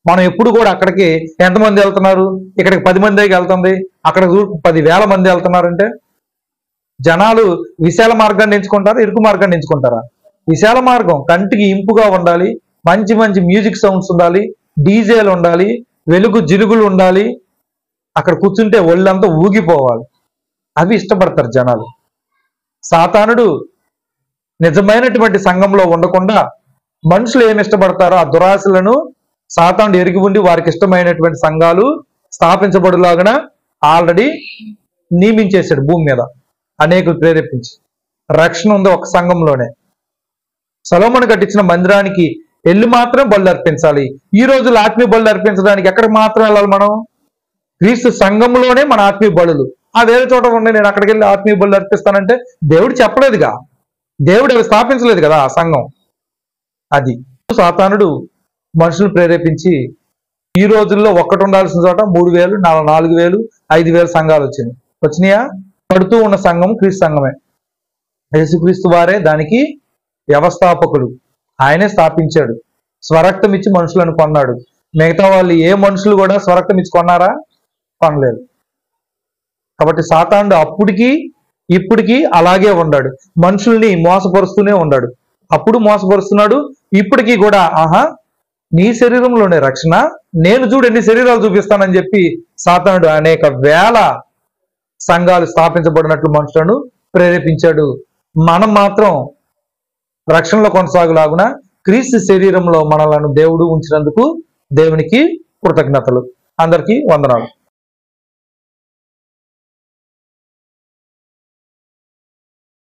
మనం ఎప్పుడు కూడా అక్కడికి ఎంతమంది వెళ్తున్నారు? ఇక్కడికి 10 మంది వెళ్తుంది, అక్కడ 10,000 మంది వెళ్తున్నారంటే జనాలు విశాల మార్గాన్ని ఎంచుకుంటారా, ఇరుకు మార్గాన్ని ఎంచుకుంటారా? విశాల మార్గం. కంటికి ఇంపుగా ఉండాలి, మంచి మంచి మ్యూజిక్ సౌండ్స్ ఉండాలి, డీజేలు ఉండాలి, వెలుగు జిలుగులు ఉండాలి, అక్కడ కూర్చుంటే ఒళ్ళంతా ఊగిపోవాలి. అవి ఇష్టపడతారు జనాలు. సాతానుడు నిజమైనటువంటి సంఘంలో ఉండకుండా మనుషులు ఏమి ఇష్టపడతారో ఆ దురాశలను సాతానుడు ఎరిగి ఉండి వారికి ఇష్టమైనటువంటి సంఘాలు స్థాపించబడులాగన ఆల్రెడీ నియమించేశాడు భూమి మీద. అనేకులు ప్రేరేపించి రక్షణ ఉంది ఒక సంఘంలోనే. సొలొమోను కట్టించిన మందిరానికి వెళ్ళి మాత్రం బళ్ళు అర్పించాలి. ఈ రోజుల్లో ఆత్మీయ బళ్ళు అర్పించడానికి ఎక్కడికి మాత్రం వెళ్ళాలి మనం? క్రీస్తు సంఘంలోనే మన ఆత్మీయ బలులు. వేరే చోట ఉన్నాయి, నేను అక్కడికి వెళ్ళి ఆత్మీయ బళ్ళు అర్పిస్తానంటే దేవుడు చెప్పలేదుగా, దేవుడు అవి స్థాపించలేదు కదా ఆ సంఘం. అది సాతానుడు మనుషులు ప్రేరేపించి ఈ రోజుల్లో ఒక్కటి ఉండాల్సిన చోట 3,000, 4,000, 5,000 సంఘాలు వచ్చినాయా? పడుతూ ఉన్న సంఘం క్రీస్తు సంఘమే. యేసుక్రీస్తు వారే దానికి వ్యవస్థాపకుడు. ఆయనే స్థాపించాడు. స్వరక్తం ఇచ్చి మనుషులను కొన్నాడు. మిగతా వాళ్ళు ఏ మనుషులు కూడా స్వరక్తం ఇచ్చి కొన్నారా? కొనలేదు. కాబట్టి సాతానుడు అప్పటికి ఇప్పటికీ అలాగే ఉన్నాడు. మనుషుల్ని మోసపరుస్తూనే ఉన్నాడు. అప్పుడు మోసపరుస్తున్నాడు, ఇప్పటికీ కూడా నీ శరీరంలోనే రక్షణ, నేను చూడు ఎన్ని శరీరాలు చూపిస్తానని చెప్పి సాతానుడు అనేక వేల సంఘాలు స్థాపించబడినట్లు మనుషులను ప్రేరేపించాడు. మనం మాత్రం రక్షణలో కొనసాగులాగున క్రీస్తు శరీరంలో మనలను దేవుడు ఉంచినందుకు దేవునికి కృతజ్ఞతలు. అందరికీ వందనాలు.